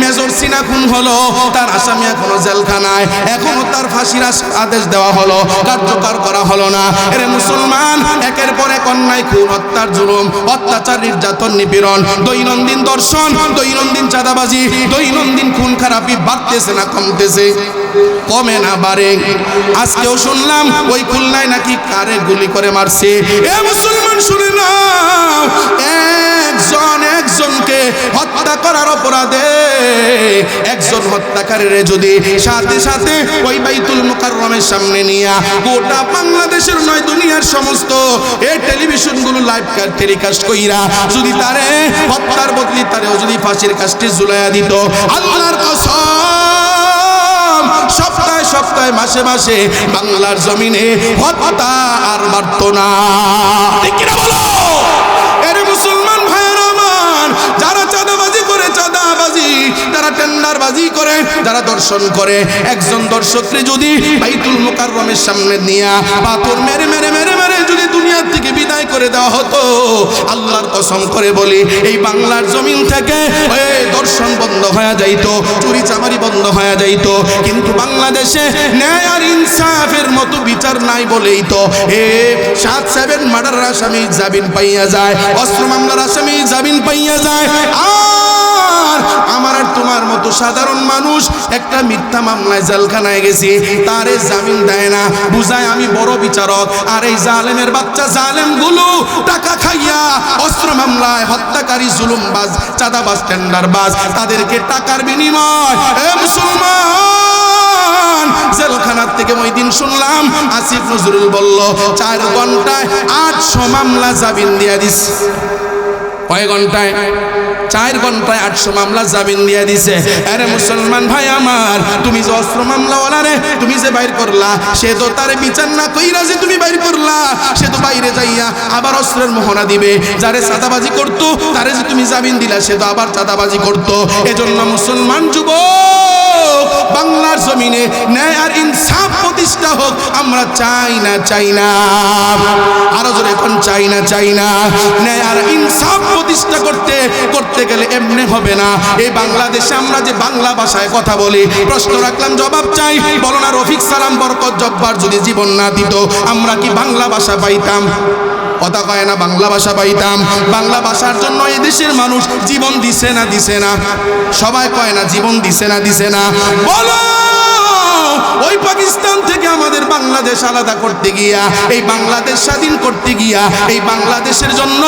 মেজর সিনা খুন হলো, তার আসামি এখনো জেলখানায়, এখনো তার ফাঁসির আদেশ দেওয়া হলো, কার্যকর করা হলো না। আরে মুসলমান, একের পর এক অন্যায়, খুন, হত্যার জুলুম, অত্যাচার, নির্যাতন, নিপীড়ন, দৈনন্দিন দর্শন, দৈনন্দিন চাঁদাবাজি, দৈনন্দিন খুন খারাপি বাড়তেছে না কমতেছে? কমে না বাড়ে। আজকেও শুনলাম ওই খুলনায় নাকি কারে গুলি করে মারছে। এ মুসলমান শুনে নাও, একজনকে হত্যা করার অপরাধে একজন হত্যাকারীর যদি সাথে সাথে ওই বাইতুল মুকাররমের সামনে নিয়ে গোটা বাংলাদেশের নয় দুনিয়ার সমস্ত এই টেলিভিশনগুলো লাইভ টেলিকাস্ট কইরা যদি তারে হত্যার বদলি তারেও যদি ফাঁসির কাস্টে ঝুলাইয়া দিত, আল্লাহর কসম সপ্তাহে সপ্তাহে মাসে মাসে বাংলার জমিনে হত্যা আর বাড়তো না। ঠিক কিনা বলো? এরে মুসলমান যারা টেন্ডারবাজি করে, যারা দর্শন করে, একজন দর্শককে যদি বাইতুল মুকাররমের সামনে নিয়ে পাথর মেরে মেরে মেরে মেরে যদি দুনিয়ার থেকে বিদায় করে দেওয়া হতো, আল্লাহর কসম করে বলি এই বাংলার জমিন থেকে দর্শন বন্ধ হয়ে যাইতো, চুরি চামারি বন্ধ হয়ে যাইতো। কিন্তু বাংলাদেশে ন্যায় আর ইনসাফের মতো বিচার নাই বলেই তো 7-7 মার্ডারের আসামি জামিন পাইয়া যায়, অস্ত্র মামলার আসামি জামিন পাইয়া যায়। আর আমার আর তোমার মতো সাধারণ মানুষ একটা মিথ্যা মামলায় জেলখানায় গেছি, তারে জামিন দেয় না, বুঝায় আমি বড় বিচারক। আর এই জালেমের বাচ্চা জালেমগুলো টাকা খাইয়া অস্ত্র মামলায় হত্যাকারী, জুলুমবাজ, চাঁদাবাজ, টেন্ডারবাজ, তাদেরকে টাকার বিনিময় মুসলমান জেলখানার থেকে ওই দিন শুনলাম আসিফ নজরুল বলল 4 ঘন্টায় 800 মামলা জামিন দিয়া দিস। কয় ঘন্টায়? 4 ঘন্টায় 800 মামলা জামিন দিয়ে দিছে। আরে মুসলমান ভাই আমার, তুমি যে অস্ত্র মামলাওয়ালা রে তুমি যে বাইর করলা, সে তো তারে বিচার না কইরা যে তুমি বাইর করলা, সে তো বাইরে যাইয়া আবার অস্ত্রের মোহনা দিবে। যারে চাঁদাবাজি করতো তারে যে তুমি জামিন দিলা, সে তো আবার চাঁদাবাজি করতো। এজন্য মুসলমান যুবক, বাংলার জমিনে ন্যায় আর ইনসাফ প্রতিষ্ঠা হোক আমরা চাই না, চাই না। আরো জোরে এখন চাই না, চাই না। ন্যায় আর ইনসাফ প্রতিষ্ঠা করতে গেলে এমনি হবে না। এই বাংলাদেশে আমরা যে বাংলা ভাষায় কথা বলি, প্রশ্ন রাখলাম জবাব চাই। বলো না রফিক সালাম বরকত জব্বার যদি জীবন না দিত আমরা কি বাংলা ভাষা পাইতাম? কথা কয় না বাংলা ভাষা পাইতাম? বাংলা ভাষার জন্য এই দেশের মানুষ জীবন দিছে না, দিছে না? সবাই কয় না জীবন দিছে না, দিছে না? বলো ওই পাকিস্তান থেকে আমাদের বাংলাদেশ আলাদা করতে গিয়া, এই বাংলাদেশ স্বাধীন করতে গিয়া, এই বাংলাদেশের জন্য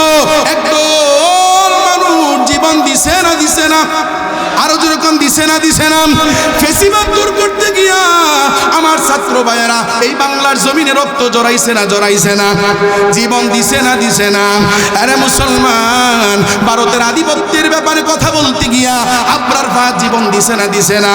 একদল মানুষ জীবন দিছে না, দিছে না? আরো যেরকম দিছে না, দিছে না? ফেসিবাদ দূর করতে গিয়া আমার ছাত্র ভাইয়েরা এই বাংলার জমিনে রক্ত জড়াইছে না, জড়াইছে না? জীবন দিছে না, দিছে না? আরে মুসলমান, ভারতের আধিপত্যের ব্যাপারে কথা বলতে গিয়া আবরার ফাহাদ জীবন দিছে না, দিছে না?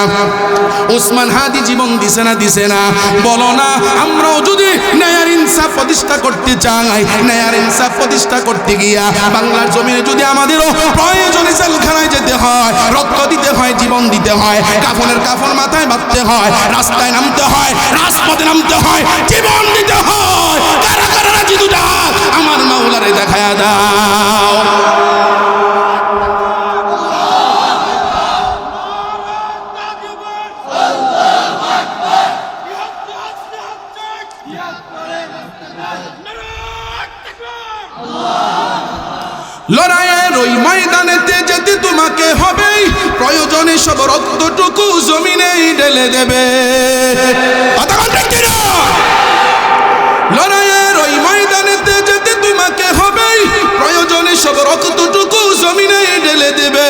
ওসমান হাদি জীবন দিছে না, দিছে না? বলো না আমরাও যদি ন্যায় আর ইনসাফ প্রতিষ্ঠা করতে চাই, ন্যায় আর ইনসাফ প্রতিষ্ঠা করতে গিয়া বাংলার জমিনে যদি আমাদেরও প্রয়োজনে জেলখানায় যেতে হয়, রক্ত দিতে হয়, জীবন দিতে হয়, কাফনের কাফন মাথায় বাঁধতে হয়, রাস্তায় নামতে হয়, রাজপথে নামতে হয়, জীবন দিতে হয়, কারা কারা রাজি দুটা হাত আমার মাওলারে দেখায়া দাও। লড়াইয়ের ওই ময়দানেতে যেতে তোমাকে হবে, প্রয়োজনে সব রক্তটুকু জমিনেই ঢেলে দেবে। লড়াইয়ের ওই ময়দানেতে যেতে তোমাকে হবে, প্রয়োজনে সব রক্তটুকু জমিনেই ঢেলে দেবে।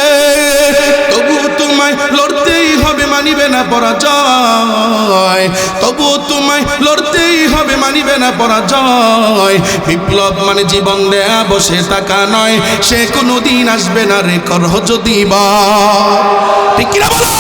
তবু তোমায় লড়তেই হবে, মানিবে না পরাজয়। তবু তোমায় লড়তেই হবে, মানিবে না পরাজয়। বিপ্লব মানে জীবন দেয়া, বসে থাকা নয়, সে কোনোদিন আসবে না রে করহ যদি বা। ঠিক কিনা বলো?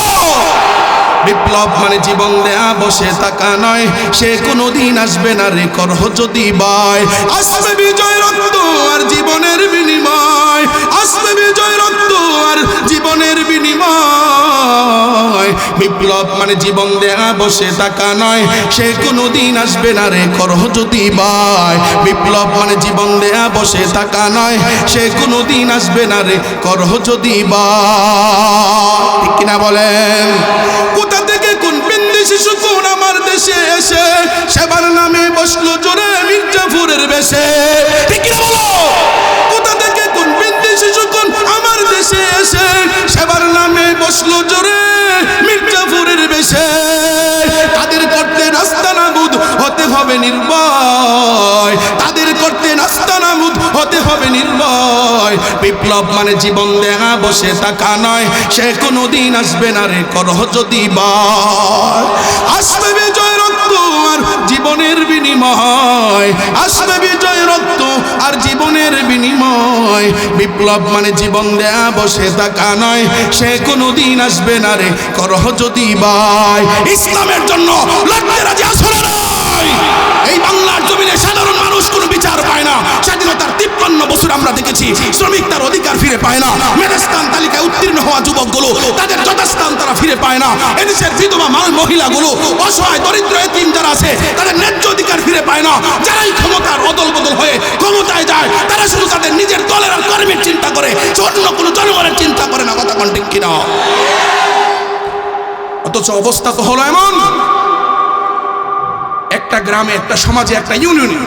বিপ্লব মানে জীবন দেয়া, বসে থাকা নয়, সে কোনোদিন আসবে না রে করহ যদি বাই। আসবে বিজয় রক্ত আর জীবনের বিনিময়, আসবে বিজয় রক্ত আর জীবনের বিনিময়। বিপ্লব মানে জীবন দেয়া, বসে থাকা নয়, সে কোনোদিন আসবে না রে করহ যদি বাই। বিপ্লব মানে জীবন দেয়া, বসে থাকা নয়, সে কোনোদিন আসবে না রে করহ যদি বাই। ঠিক কিনা বলেন? কোথা থেকে কোন বিন্দেশি সুকুন আমার দেশে এসে সেবার নামে বসলো জোরে মির্জাফরের বেশে। ঠিক কিনা বলো? কোথা থেকে কোন বিন্দেশি সুকুন আমার দেশে এসে সেবার নামে বসলো জোরে মির্জাফরের বেশে। তাদের করতে নাস্তানাবুদ হতে হবে নির্ভয়, তাদের করতে নাস্তানাবুদ হতে হবে নির্ভয়। বিপ্লব মানে জীবন দেয়া, বসে থাকা নয়, সে কোনোদিন আসবে না রে করহ যদি বাই। আসবে বিজয় রক্ত আর জীবনের বিনিময়, আসবে বিজয় রক্ত আর জীবনের বিনিময়। বিপ্লব মানে জীবন দেয়া, বসে থাকা নয়, সে কোনোদিন আসবে না রে করহ যদি বাই। ইসলামের জন্য লড়তে রাজি আছো না? এই বাংলার জমিনে সাধারণ মানুষ কোনো বিচার পায় না। স্বাধীনতার 53 বছর আমরা দেখেছি শ্রমিক তার অধিকার ফিরে পায় না, মেধাস্থান তালিকায় উত্তীর্ণ হওয়া যুবকগুলো তাদের যথাস্থান তারা ফিরে পায় না, এদেশের বিধবা মহিলাগুলো, অসহায় দরিদ্র এতিম যারা আছে তাদের ন্যায্য অধিকার ফিরে পায় না। যারাই ক্ষমতার অদল বদল হয়ে ক্ষমতায় যায় তারা শুধু তাদের নিজের দলের আর কর্মীর চিন্তা করে, অন্য কোনো জনগণের চিন্তা করে না। কথা কোন ঠিক কিনা? অথচ অবস্থা তো হলো এমন, একটা গ্রামে, একটা সমাজে, একটা ইউনিয়নে,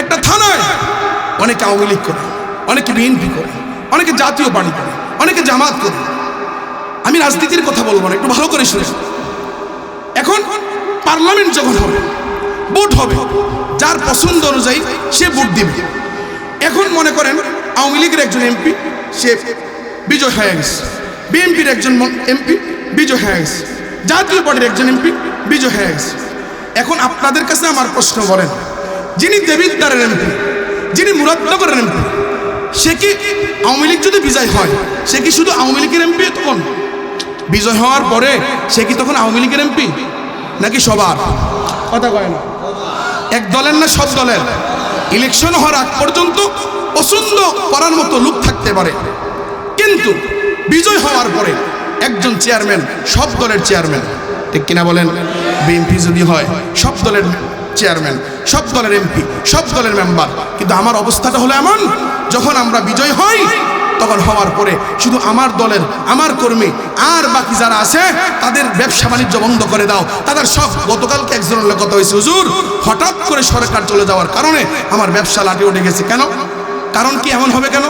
একটা থানায় অনেকে আওয়ামী লীগ করে, অনেকে বিএনপি করে, অনেকে জাতীয় পার্টি করে, অনেকে জামাত করে। আমি রাজনীতির কথা বলবো না, একটু ভালো করে শুনে। এখন পার্লামেন্ট যখন হবে, ভোট হবে, যার পছন্দ অনুযায়ী সে ভোট দিবে। এখন মনে করেন আওয়ামী লীগের একজন এমপি সে বিজয় হয়ে গেছে, বিএনপির একজন এমপি বিজয় হয়ে গেছে, জাতীয় পার্টির একজন এমপি বিজয় হয়ে গেছে। এখন আপনাদের কাছে আমার প্রশ্ন, বলেন যিনি দেবিদ্বারের এমপি, যিনি মুরাদনগরের এমপি, সে কি আওয়ামী লীগ যদি বিজয় হয় সে কি শুধু আওয়ামী লীগের এমপি? তখন বিজয় হওয়ার পরে সে কি তখন আওয়ামী লীগের এমপি নাকি সবার? কথা কয় না, এক দলের না সব দলের? ইলেকশন হওয়ার আগ পর্যন্ত পছন্দ করার মতো লোক থাকতে পারে, কিন্তু বিজয় হওয়ার পরে একজন চেয়ারম্যান সব দলের চেয়ারম্যান, ঠিক কিনা বলেন? বিএনপি যদি হয় সব দলের চেয়ারম্যান, সব দলের এমপি, সব দলের মেম্বার। কিন্তু আমার অবস্থাটা হলো এমন, যখন আমরা বিজয় হই তখন হওয়ার পরে শুধু আমার দলের, আমার কর্মী, আর বাকি যারা আছে তাদের ব্যবসা বাণিজ্য বন্ধ করে দাও, তাদের সব। গতকালকে একজনের লোক কথা হয়েছে, হুজুর হঠাৎ করে সরকার চলে যাওয়ার কারণে আমার ব্যবসা লাটে উঠে গেছে। কেন? কারণ কি এমন হবে কেন?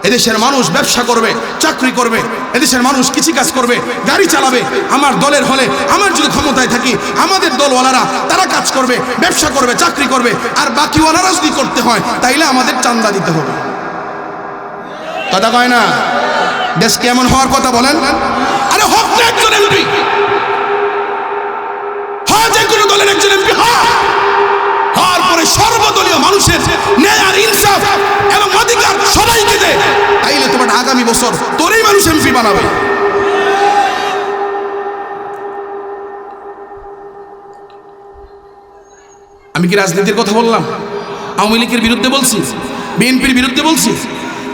এদেশের মানুষ ব্যবসা করবে, চাকরি করবে, এদেশের মানুষ কৃষিকাজ করবে, গাড়ি চালাবে। আমার দলের হলে, আমার যদি ক্ষমতায় থাকি, আমাদের দলওয়ালারা তারা কাজ করবে, ব্যবসা করবে, চাকরি করবে। আর বাকিওয়ালারা যদি করতে হয় তাইলে আমাদের চান্দা দিতে হবে। কথা কয় না? দেশ কেমন হওয়ার কথা বলেন? আরে হোক না একজন এমপি, হয় যে কোনো দলের একজন এমপি হওয়ার পরে সর্বদলীয় মানুষের ন্যায় আর ইনসাফ এবং অধিকার সবাইকে দে, তাইলে তোমার আগামী বছর তোরই মানুষ এমপি বানাবে। আমি কি রাজনীতির কথা বললাম? আওয়ামী লীগের বিরুদ্ধে বলছি? বিএনপির বিরুদ্ধে বলছি?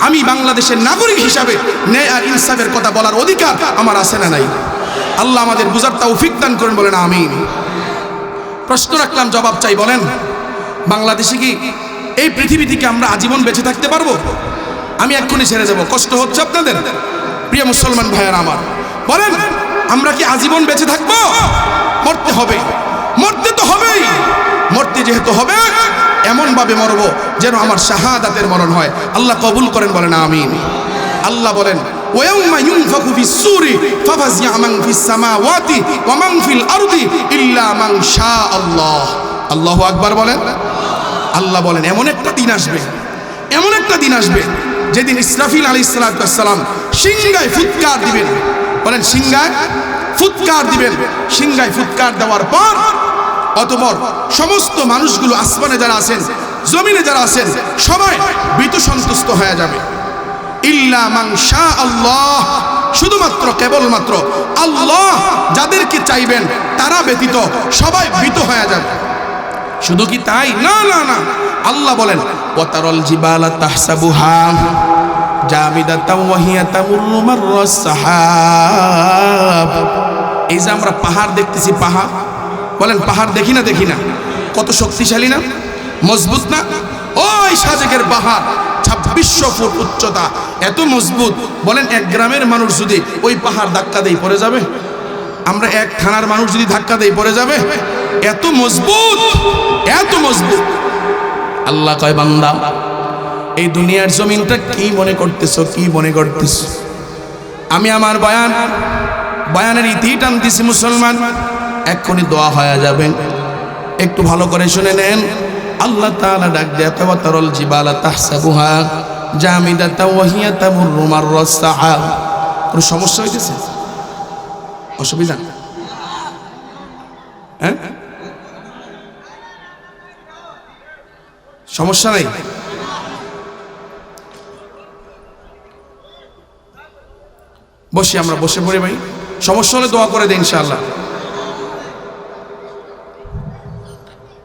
আমি বাংলাদেশের নাগরিক হিসাবে ন্যায় আর ইনসাফের কথা বলার অধিকার আমার আছে না নাই? আল্লাহ আমাদের বুঝার তৌফিক দান করেন, বলেন আমিন। প্রশ্ন রাখলাম, জবাব চাই। বলেন বাংলাদেশে কি এই পৃথিবী থেকে আমরা আজীবন বেঁচে থাকতে পারবো? আমি এক্ষুনি ছেড়ে যাব, কষ্ট হচ্ছে আপনাদের? প্রিয় মুসলমান ভাইয়েরা আমার, বলেন আমরা কি আজীবন বেঁচে থাকবো? মরতে হবে, মরতে তো হবেই। মরতে যেহেতু হবে, এমন ভাবে মরবো যেন আমার শাহাদাতের মরণ হয়। আল্লাহ কবুল করেন, বলেন আমিন। আল্লাহ বলেন ওয়ায়াউমা ইউনফাখু ফিস-সূরি ফাফাজি'a মান ফিস-সামাওয়াতি ওয়া মান ফিল আরদি ইল্লা মান শাআল্লাহ। আল্লাহু আকবার বলেন। আল্লাহ বলেন এমন একটা দিন আসবে, এমন একটা দিন আসবে যেদিন ইসরাফিল আলাইহিস সালাম সিংহায় ফুৎকার দিবেন। বলেন সিংহায় ফুৎকার দিবেন। সিংহায় ফুৎকার দেওয়ার পর অতঃপর সমস্ত মানুষগুলো, আসমানে যারা আছেন, জমিনে যারা আছেন, সবাই ভীত সন্তুষ্ট হয়ে যাবে। ইল্লা মান শাআল্লাহ, শুধুমাত্র কেবলমাত্র আল্লাহ যাদেরকে চাইবেন তারা ব্যতীত সবাই ভীত হয়ে যাবে। শুধু কি তাই? না না না, আল্লাহ বলেন ওয়াতারাল জিবালা তাহসাবুহা জামিদাতাও ওয়া হিয়া তামুররু মাররাস সাহাব। এই যে আমরা পাহাড় দেখতেছি, পাহাড়, বলেন পাহাড় দেখি না? দেখি না? কত শক্তিশালী না, মজবুত না? ওই সাজেকের পাহাড় 2600 ফুট উচ্চতা, এত মজবুত। বলেন এক গ্রামের মানুষ যদি ওই পাহাড় ধাক্কা দেই পড়ে যাবে? আমরা এক থানার মানুষ যদি ধাক্কা দেই পড়ে যাবে? এত মজবুত, এত মজবুত। আল্লাহ কয় বান্দা এই দুনিয়ার জমিনটা কি মনে করতেছো, কি মনে করতেছো? আমি আমার বয়ানের ইতি টানতেছি মুসলমান, এক্ষুনি দোয়া হয়ে যাবেন। একটু ভালো করে শুনে নেন। আল্লাহ তাআলা ডাক দেয়া তাওয়াতারাল জিবালা তাহসাবুহা জামিদাতাও ওয়া হিয়া তামুররু মাররাস সাহাব। কোনো সমস্যা হইতেছে? অসুবিধা? হ্যাঁ, সমস্যা নাই? বসি, আমরা বসে পড়ি ভাই। সমস্যা হলে দোয়া করে দেন ইনশাআল্লাহ।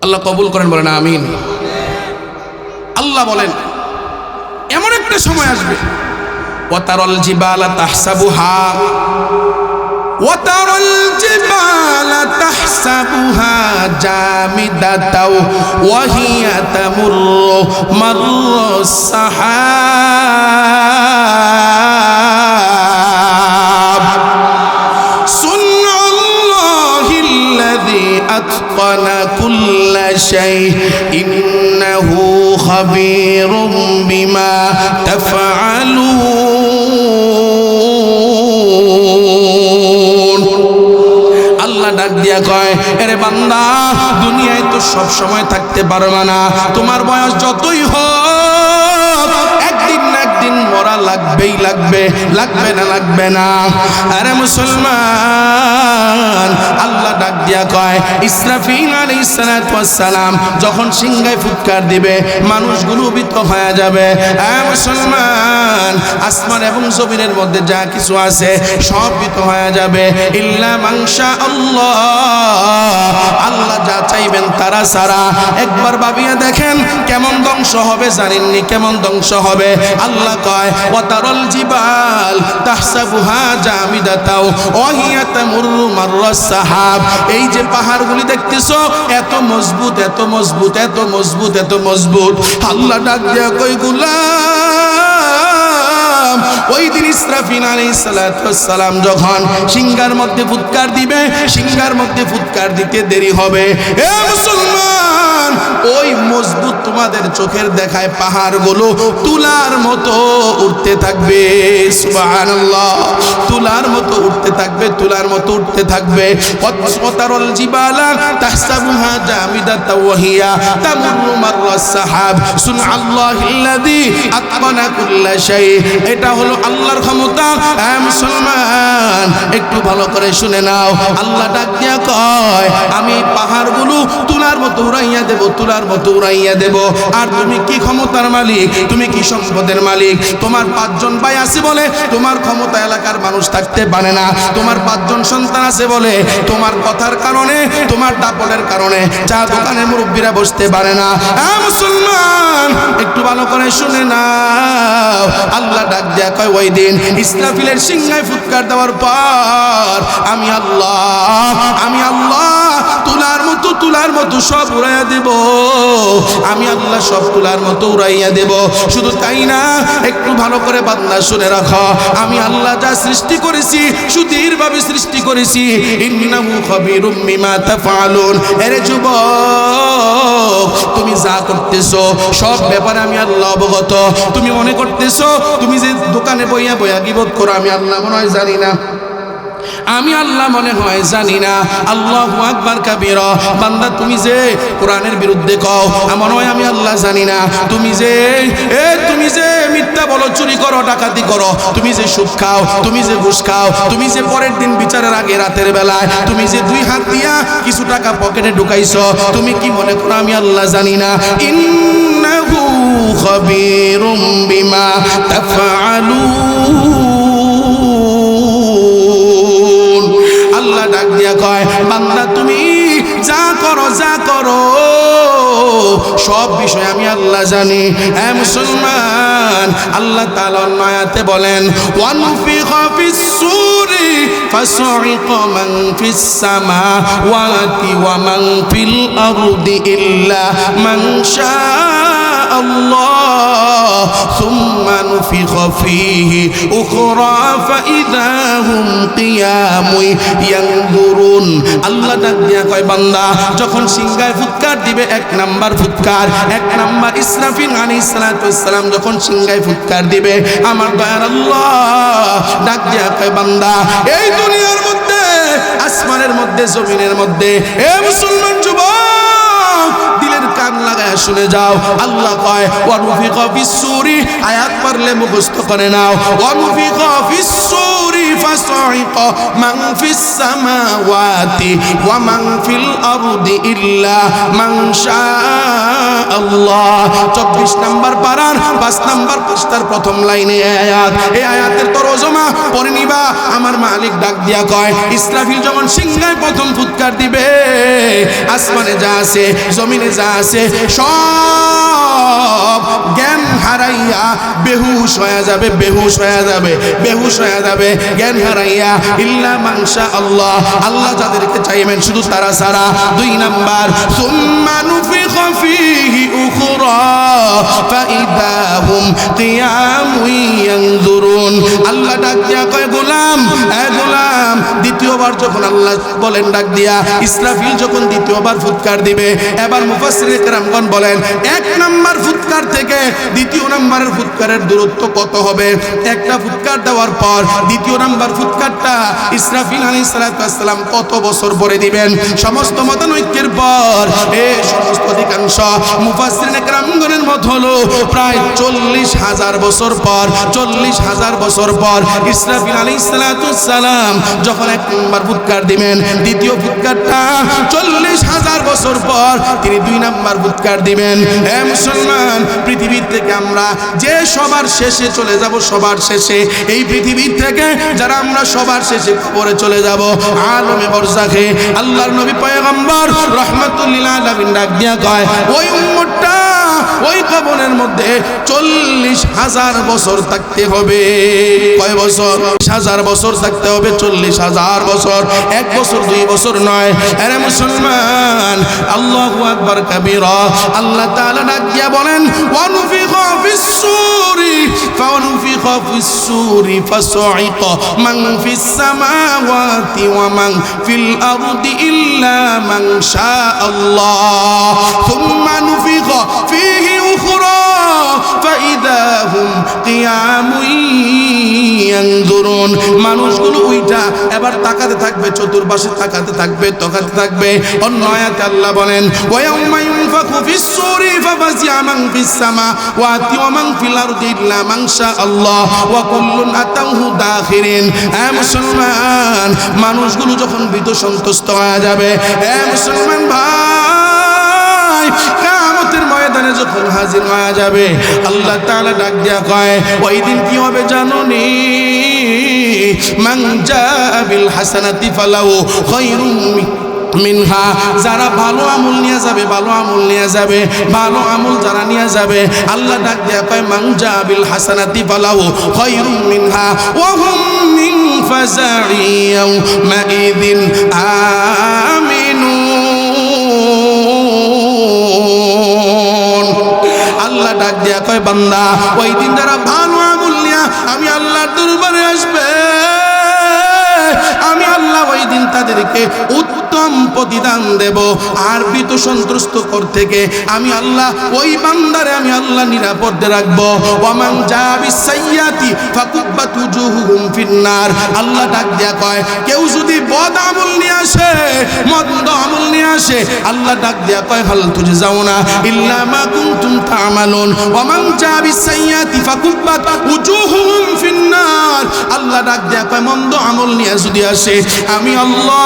আল্লাহ কবুল করেন, বলেন আমিন। আল্লাহ বলেন একটা সময় আসবে ওয়াতারাল জিবালা তাহসাবুহা ওয়াতারাল জিবালা তাহসাবুহা জামিদাতাও ওয়া হিয়া তামুররু মাররাস সাহাব সুন্নাল্লাহিল্লাযী আতকানা কুল্লা শাই ইন্নাহু খাবীরুম বিমা তাফআলুন। আল্লাহ ডাক দিয়া কয়, আরে বান্দা, দুনিয়ায় তো সব সময় থাকতে পারবে না, তোমার বয়স যতই হোক একদিন না একদিন মরা লাগবেই লাগবে, লাগবে না লাগবে না। আরে মুসলমান, আল্লাহ ডাক দিয়া কয়, ইসরাফিল আলাইহিস সালাতু ওয়াস সালাম যখন সিংহায় ফুৎকার দিবে মানুষগুলো ভীত হয়ে যাবে। আরে মুসলমান, আসমান এবং জমিনের মধ্যে যা কিছু আছে সব ভীত হয়ে যাবে, ইল্লা মানশা আল্লাহ, আল্লাহ যা চাইবেন তারা সারা। একবার ভাবিয়া দেখেন কেমন ধ্বংস হবে, জানেননি কেমন ধ্বংস হবে? আল্লাহ কয়, ওয়াতারাল জিবাল তাহসাবুহা জামিদাতাও ওয়া হিয়া তামুররু মাররাস সাহাব। এই যে পাহাড়গুলি দেখতেছো এত মজবুত, এত মজবুত, এত মজবুত, এত মজবুত। আল্লাহ ডাক দিয়া কই, গোলাম, ওই দিন ইসরাফিল আলাইহিস সালাতু ওয়াস সালাম যখন সিংহার মধ্যে ফুৎকার দিবে, সিংহার মধ্যে ফুৎকার দিতে দেরি হবে। এ মুসলমান, ওই মজবুত তোমাদের চোখের দেখায় পাহাড়গুলো তুলার মতো উঠতে থাকবে। সুবহানাল্লাহ, তুলার মতো উঠতে থাকবে, তুলার মতো উঠতে থাকবে। ওয়াতারাল জিবালা তাহসাবুহা জামিদাতাও ওয়া হিয়া তামুররু মাররাস সাহাব সুবহানাল্লাহিল্লাযী আতকানা কুল্লা শাই। এটা হলো আল্লাহর ক্ষমতা। এ মুসলমান, একটু ভালো করে শুনে নাও। আল্লাহ ডাক দিয়া কয়, আমি পাহাড়গুলো তুলার মতো উড়াইয়া দেব, তুলার মতো উড়াইয়া দেব। আর তুমি কি ক্ষমতার মালিক, তুমি কি সম্পদের মালিক? তোমার 5 জন ভাই আছে বলে তোমার ক্ষমতা এলাকার মানুষ থাকতে পারে না। তোমার 5 জন সন্তান আছে বলে তোমার কথার কারণে, তোমার দাপটের কারণে চা দোকানে মুরব্বীরা বসতে পারে না। এ মুসলমান, একটু ভালো করে শুনে নাও। আল্লাহ ডাক দেয়া কয়, ওই দিন ইসরাফিলের সিংহায় ফুৎকার দেওয়ার পর আমি আল্লাহ তুলার মতো, তুলার মতো সব উড়াইয়া দেব। আমি আল্লাহ সব তুলার মতো উড়াইয়া দেব। শুধু তাই না, একটু ভালো করে বান্দা শুনে রাখো, আমি আল্লাহ যা সৃষ্টি করেছি সুদীর্ঘভাবে সৃষ্টি করেছি। ইন্নাহু খাবীরুম বিমা তাফআলুন। আরে যুবক, তুমি যা করতেছো সব ব্যাপারে আমি আল্লাহ অবগত। তুমি মনে করতেছো তুমি যে দোকানে বইয়া বইয়া গীবত করো, আমি আল্লাহ মনে হয় জানি না, আমি আল্লাহ মনে হয় জানি না। আল্লাহু আকবার কাবীরা। বান্দা, তুমি যে কোরআনের বিরুদ্ধে কও, মনে হয় আমি আল্লাহ জানি না। তুমি যে মিথ্যা বলো, চুরি করো, ডাকাতি করো, তুমি যে সুদ খাও, তুমি যে ঘুষ খাও, তুমি যে পরের দিন বিচারের আগে রাতের বেলায় তুমি যে 2 হাত দিয়া কিছু টাকা পকেটে ঢুকাইছো, তুমি কি মনে করো আমি আল্লাহ জানি না? ইন্নাহু খাবীরুম বিমা তাফআলুন। আল্লাহ ডাক দিয়া কয়, বান্দা তুমি যা করো, যা করো সব বিষয় আমি আল্লাহ জানি। এ মুসলমান, আল্লাহ তাআলা আয়াতে বলেন, ওয়ানফিখা ফিস সূরি ফাসঈকা মান ফিস সামাওয়াতি ওয়া মান ফিল আরদি ইল্লা মান শাআ আল্লাহ সুম্মা নুফিখা ফীহি উখরা ফাইযা হুম কিয়ামুন ইয়ানজুরুন। আল্লাহ ডাক দিয়া কয়, বান্দা যখন সিংহায় ফুৎকার দিবে, 1 নাম্বার ফুৎকার, 1 নাম্বার ইসরাফিল আলাইহিস সালাতু ওয়াস সালাম যখন সিংহায় ফুৎকার দিবে, আমার দয়ার আল্লাহ ডাক দিয়া কয়, বান্দা এই দুনিয়ার মধ্যে, আসমানের মধ্যে, জমিনের মধ্যে, এ মুসলমান যুবক, দিলের কান লাগায় শুনে যাও। আল্লাহ কয়, ওয়ানুফিকা ফিস সূরি, আয়াত পড়লে মুখস্থ করে নাও। ওয়ানুফিকা ফিস সূরি ফাসঈকা মান ফিস সামাওয়াতি ওয়া মান ফিল আরদি ইল্লা মান শাআ আল্লাহ। 24 নাম্বার পারার 5 নাম্বার পৃষ্ঠার প্রথম লাইনে আয়াত। এই আয়াতের তরজমা পড়ে নিবা। আমার মালিক ডাক দিয়া কয়, ইসরাফিল যখন সিংহায় প্রথম ফুৎকার দিবে, আসমানে যা আছে, জমিনে যা আছে, সব সব জ্ঞান হারাইয়া বেহুশ হয়ে যাবে, বেহুশ হয়ে যাবে, বেহুশ হয়ে যাবে, জ্ঞান হারাইয়া। ইল্লা মানশা আল্লাহ, আল্লাহ যাদেরকে চাইবেন শুধু তারা ছাড়া। 2 নাম্বার, সুম্মা নুফিখা ফীহি উখরা ফাইদা হুম কিয়ামুন ইয়ানজুরুন। আল্লাহ ডাক দিয়া কয়, গোলাম এ গোলাম, দ্বিতীয়বার যখন আল্লাহ বলেন ডাক দিয়া, ইসরাফিল যখন দ্বিতীয়বার ফুৎকার দিবে, এবার মুফাসসিরে কেরামগণ বলেন 1 নাম্বার ফুৎকার থেকে 2 নাম্বারের ফুৎকারের দূরত্ব কত হবে? একটা ফুৎকার দেওয়ার পর 2 নাম্বার ফুৎকারটা ইসরাফিল আলাইহিস সালাম কত বছর পরে দিবেন? সমস্ত মতানৈক্যের পর সমস্ত অধিকাংশ মুফাসসিরিনে কেরামগণের মত হলো প্রায় 40,000 বছর পর, 40,000 বছর পর ইসরাফিল আলাইহিস সালাম যখন 1 নাম্বার ফুৎকার দিবেন, দ্বিতীয় ফুৎকারটা 40,000 বছর পর তিনি 2 নাম্বার ফুৎকার দিবেন। হে মুসলমান, পৃথিবীর থেকে আমরা যে সবার শেষে চলে যাব, সবার শেষে এই পৃথিবীর থেকে যারা আমরা সবার শেষে কবরে চলে যাব, আলমে বরজাখে আল্লাহর নবী পয়গম্বর রাহমাতুল লিল আলামিন ডাক দিয়া কয়, ওই উম্মতটা ওই কবরের মধ্যে 40,000 বছর থাকতে হবে। কয় বছর? 1000 বছর থাকতে হবে, 40,000 বছর, 1 বছর 2 বছর নয়। আরে মুসলমান, আল্লাহু আকবার কাবীরা। আল্লাহ তাআলা ডাক দিয়া বলেন, ওয়ানুফিখা ফিস-সূরি ফানুফিখা ফিস-সূরি ফাসঈকা মান ফিস-সামাওয়াতি ওয়া মান ফিল আরদি ইল্লা মান শাআল্লাহ সুম্মা নুফিখা ফীহি উখরা ফাইদা হুম কিয়ামুন ইয়ানজুরুন। মানুষগুলো ওইটা এবার তাকাতে থাকবে, চতুর্পাশে তাকাতে থাকবে, তাকাতে থাকবে। অন্য আয়াতে আল্লাহ বলেন, ওয়া ইয়াউমা ইউনফাখু ফিস-সূরি ফাফাজি'a মান ফিস-সামাওয়াতি ওয়া মান ফিল আরদি ইল্লা মান শাআল্লাহ ওয়া কুল্লুন আতাউহু দাখিরিন। হে মুসলমান, মানুষগুলো যখন ভীত সন্তুষ্ট হয়ে যাবে, হে মুসলমান ভাই, কিয়ামতের ময়দানে যখন হাজির হয়ে যাবে, আল্লাহ তাআলা ডাক দিয়া কয়, ওই দিন কি হবে জানোনি? মান জাআ বিল হাসানাতি ফালাহু খায়রুম মিনহা। যারা ভালো আমল নিয়ে যাবে, ভালো আমল নিয়ে যাবে, ভালো আমল যারা নিয়ে যাবে, আল্লাহ ডাক দিয়া কয়, মান জাআ বিল হাসানাতি ফালাহু খায়রুম মিনহা ওয়া হুম মিন ফাজা'i ইয়াউমাইযিন আমিনুন। আল্লাহ ডাক দিয়া কয়, বান্দা, ওই দিন যারা ভালো আমল নিয়ে আমি আল্লাহর দরবারে আসবে, আমি আল্লাহ ওই দিন তাদেরকে উত্তম প্রতিদান দেব। আর ভীত সন্ত্রস্ত কর থেকে আমি আল্লাহ ওই বান্দারে আমি আল্লাহ নিরাপদে রাখবো। ওয়ামান জাবিস সাইয়াতি ফাকুব্বাত উজুহুহুম ফিন্নার। আল্লাহ ডাক দিয়া কয়, কেউ যদি বদ আমল নিয়ে আসে, মন্দ আমল নিয়ে আসে, আল্লাহ ডাক দিয়া কয়, হাল তুজজাউনা ইল্লা মা কুনতুম তা'মালুন। ওয়ামান জাবিস সাইয়াতি ফাকুব্বাত উজুহুহুম ফিন্নার। আল্লাহ ডাক দিয়া কয়, মন্দ আমল নিয়ে যদি আসে, আমি আল্লাহ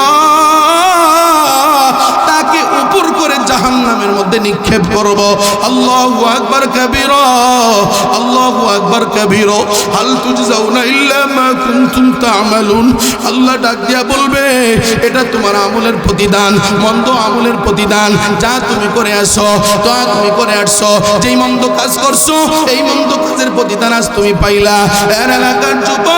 তাকে উপর করে জাহান্নামের মধ্যে নিক্ষেপ করব। আল্লাহু আকবার কাবীরা, আল্লাহু আকবার কাবীরা। হাল তুজজাউনা ইল্লা মা কুনতুম তা'মালুন। আল্লাহ ডাক দিয়া বলবে, এটা তোমার আমলের প্রতিদান, মন্দ আমলের প্রতিদান। যা তুমি করে আসো, তা তুমি করে আসছো, যেই মন্দ কাজ করছো, এই মন্দ কাজের প্রতিদান আজ তুমি পাইলা। এর এলাকার যুবক,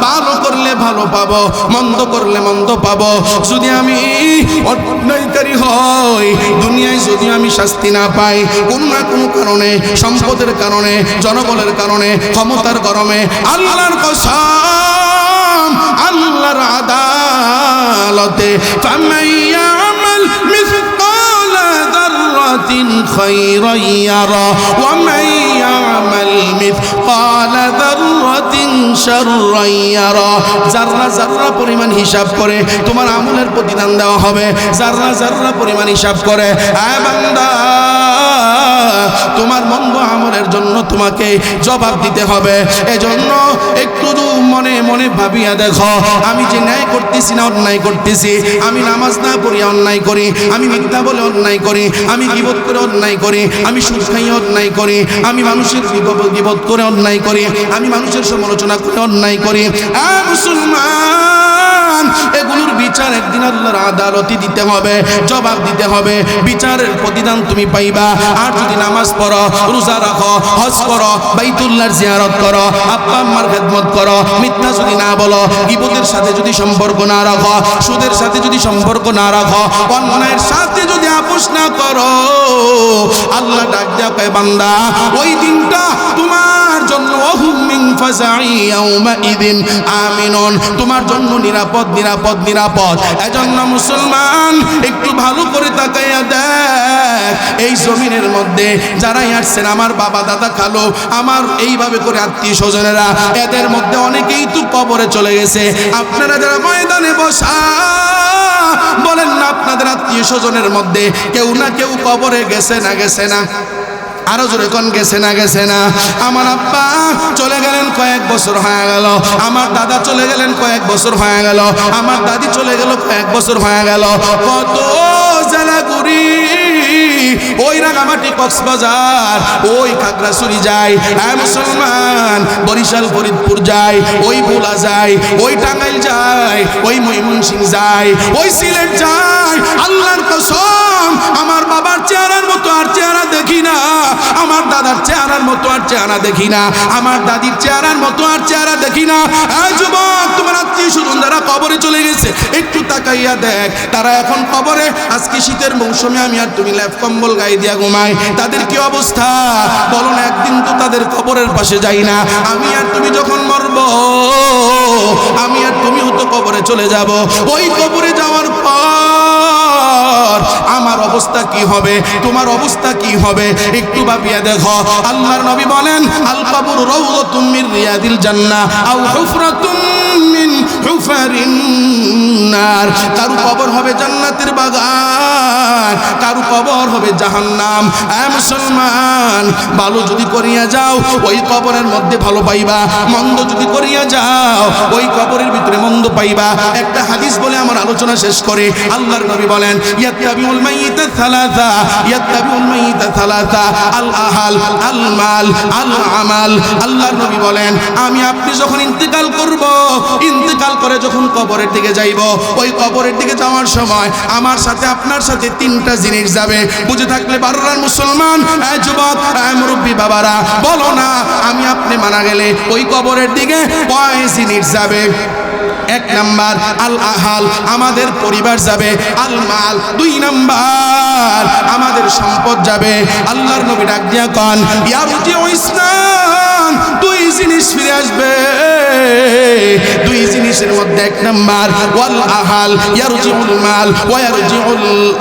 ভালো করলে ভালো পাবো, মন্দ করলে মন্দ পাবো। যদি আমি অন্যায়কারী হই, দুনিয়ায় যদি আমি শাস্তি না পাই, কোন না কোন কারণে, সম্পদের কারণে, জনবলের কারণে, ক্ষমতার গরমে, আল্লাহর কসম, আল্লাহর আদালতে, ফামান ইয়ামাল মিসকালা যাররাতিন খায়রান ইয়ারা ওয়া মান ইয়ামাল মিসকালা যাররাতিন শাররান ইয়ারা। যাররা যাররা পরিমাণ হিসাব করে তোমার আমলের প্রতিদান দেওয়া হবে, যাররা যাররা পরিমাণ হিসাব করে। আয় বান্দা, তোমার মন্দ আমলের জন্য তোমাকে জবাব দিতে হবে। এজন্য একটু মনে মনে ভাবিয়া দেখো, আমি যে ন্যায় করতেছি না অন্যায় করতেছি, আমি নামাজ না পড়ি অন্যায় করি, আমি মিথ্যা বলে অন্যায় করি, আমি গীবত করে অন্যায় করি, আমি সুদ খাইয়ে অন্যায় করি, আমি মানুষের গীবত করে অন্যায় করি, আমি মানুষের সমালোচনা করে অন্যায় করি। মুসলমান, মুসলমান, এগুলোর বিচার একদিন আল্লাহর আদালতে দিতে হবে, জবাব দিতে হবে, বিচারের প্রতিদান তুমি পাইবা। আর যদি নামাজ পড়ো, রোজা রাখো, হজ করো, বাইতুল্লাহর জিয়ারত করো, আব্বা আম্মার খেদমত করো, মিথ্যা যদি না বলো, গীবতের সাথে যদি সম্পর্ক না রাখো, সুদের সাথে যদি সম্পর্ক না রাখো, অন্যায়ের সাথে যদি আপোষ না করো, আল্লাহ ডাক দেয়া কয় বান্দা ওই দিনটা তোমার জন্য ওহুম মিন ফাজাই ইয়াউমাইদিন আমিনুন, তোমার জন্য নিরাপদ নিরাপদ নিরাপদ। এজন্য মুসলমান একটু ভালো করে তাকাইয়া দেখ, এই জমিনের মধ্যে যারাই আসছেন, আমার বাবা দাদা খালো, আমার এইভাবে করে আত্মীয় স্বজনেরা, এদের মধ্যে অনেকেই তো কবরে চলে গেছে। আপনারা যারা ময়দানে বসা বলেন না, আপনাদের আত্মীয় স্বজনের মধ্যে কেউ না কেউ কবরে গেছে না গেছে না? আরো জোরে কোন গেছে না গেছে না? আমার আব্বা চলে গেলেন কয়েক বছর হয়ে গেল, আমার দাদা চলে গেলেন কয়েক বছর হয়ে গেল, আমার দাদি চলে গেল কয়েক বছর হয়ে গেল। কত জেলা ঘুরি, ওই রাঙামাটি কক্সবাজার, ওই খাগড়াছড়ি যায়, মুসলমান বরিশাল ফরিদপুর যায়, ওই ভোলা যায়, ওই টাঙ্গাইল যায়, ওই ময়মনসিংহ যায়, ওই সিলেট যায়। আল্লাহর কসম, আমার বাবার চেহারার মতো আর চেহারা দেখি না, আমার দাদার চেহারার মতো আর চেহারা দেখি না, আমার দাদির চেহারার মতো আর চেহারা দেখি না। যুবক, তোমার আত্মীয় স্বজন যারা কবরে চলে গেছে, একটু তাকাইয়া দেখ, তারা এখন কবরে। আজকে শীতের মৌসুমে আমি আর তুমি ল্যাপ কম্বল গায়ে দিয়া ঘুমাই, তাদের কি অবস্থা বলো না? একদিন তো তাদের কবরের পাশে যাই না। আমি আর তুমি যখন মরব, আমি আর তুমিও তো কবরে চলে যাব। ওই কবরে যাওয়ার পর আমার অবস্থা কি হবে, তোমার অবস্থা কি হবে, একটু ভাবিয়া দেখো। আল্লাহর নবী বলেন, আল কবর রাউযাতুম মিন রিয়াদিল জান্নাহ আও হুফরাতুম মিন হুফারিন নার। কারো কবর হবে জান্নাতের বাগান, কারো কবর হবে জাহান্নাম। মুসলমান, ভালো যদি করিয়া যাও ওই কবরের মধ্যে ভালো পাইবা, মন্দ যদি করিয়া যাও ওই কবরের ভিতরে মন্দ পাইবা। একটা হাদিস বলে আমার আলোচনা শেষ করে। আল্লাহর নবী বলেন, ইয়াত্তাবিউল মাইয়িতা সালাসা, ইয়াত্তাবিউল মাইয়িতা সালাসা, আল আহাল, আল মাল, আল আমাল। আল্লাহর নবী বলেন, আমি আপনি যখন ইন্তেকাল করব, ইন্তেকাল করে যখন কবরের দিকে যাইব, ওই কবরের দিকে যাওয়ার সময় আমার সাথে আপনার সাথে তিনটা জিনিস যাবে। বুঝে থাকলে বারোরার মুসলমান, যুবক, মুরব্বী বাবারা, বলো না আমি আপনি মারা গেলে ওই কবরের দিকে কয় জিনিস যাবে? এক নাম্বার আল আহাল, আমাদের পরিবার যাবে। আল মাল, দুই নাম্বার আমাদের সম্পদ যাবে। আল্লাহর নবী ডাক দিয়া কন, ইয়ারজিউ ইসলাম, দুই জিনিস ফিরে আসবে। দুই জিনিসের মধ্যে এক নাম্বার ওয়াল আহাল, ইয়ারজিউল মাল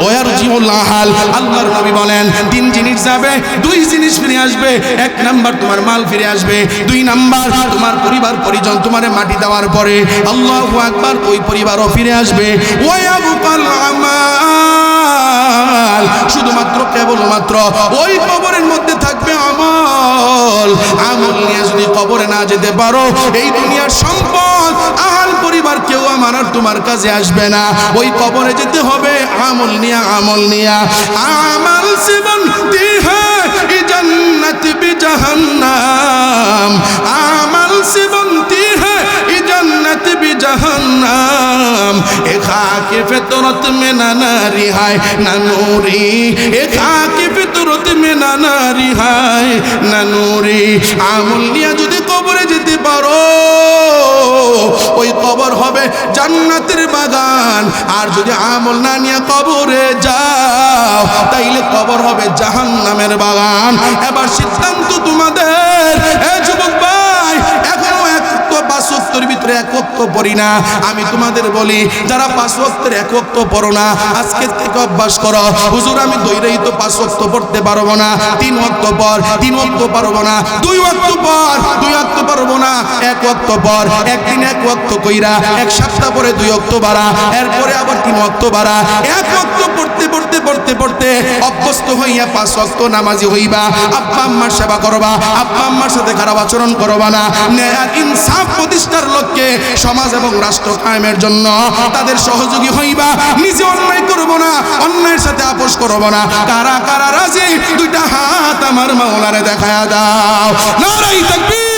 ওয়ারজিউল আহাল। আল্লাহর নবী বলেন, তিন জিনিস যাবে, দুই জিনিস ফিরে আসবে। এক নাম্বার তোমার মাল ফিরে আসবে, দুই নাম্বার তোমার পরিবার পরিজন তোমারে মাটি দেওয়ার পরে আল্লাহু আকবার ওই পরিবারও ফিরে আসবে। ওয়ায়াবুকাল আমাল, শুধুমাত্র কেবলমাত্র ওই কবরের মধ্যে থাকবে আমল। আমল নিয়ে যদি কবরে না যেতে পারো, এই দুনিয়ার সম্পদ আহাল পরিবার কেউ আমার আর তোমার কাছে আসবে না। ওই কবরে যেতে হবে আমল নিয়া, আমল নিয়া। আমাল সে বনতি হ্যায় জান্নাত বি জাহান্নাম, আমাল সে বনতি হ্যায় জান্নাত বি জাহান্নাম। এ খাকে ফিতরত মে না নারি হায় না নূরি, এ খাকে ফিতরত মে না নারি হায় না নূরি। আমল নিয়া যদি কবরে যেতে পারো, ওই কবর হবে জান্নাতের বাগান। আর যদি আমল না নিয়ে কবরে যাও, তাইলে কবর হবে জাহান্নামের বাগান। এবার সিদ্ধান্ত তোমাদের। যুবক ভাই, এখনো এক পাঁচ ওয়াক্তের ভিতরে এক ওয়াক্ত পড়ি না। আমি তোমাদের বলি, যারা পাঁচ ওয়াক্তের এক ওয়াক্ত পড়ো না, আজকে থেকে অভ্যাস করো। হুজুর আমি দইরেই তো পাঁচ ওয়াক্ত পড়তে পারবো না, তিন ওয়াক্ত পর, তিন ওয়াক্ত পারবো না, দুই ওয়াক্ত পর, দুই ওয়াক্ত পারবো না, এক ওয়াক্ত পর, একদিন এক ওয়াক্ত কইরা, এক সপ্তাহ পরে দুই ওয়াক্ত বাড়া, এরপরে আবার তিন ওয়াক্ত বাড়া। এক ওয়াক্ত পড়তে পড়তে পড়তে পড়তে অভ্যস্ত হইয়া পাঁচ ওয়াক্ত নামাজি হইবা। আব্বা আম্মার সেবা করবা, আব্বা আম্মার সাথে খারাপ আচরণ করবা না। ন্যায় আর ইনসাফ প্রতিষ্ঠার লক্ষ্যে, সমাজ এবং রাষ্ট্র কায়েমের জন্য তাদের সহযোগী হইবা। নিজে অন্যায় করবো না, অন্যায়ের সাথে আপোষ করবো না। কারা কারা রাজি? দুইটা হাত আমার মাওলারে দেখায়া দাও। নারাই তাকবীর।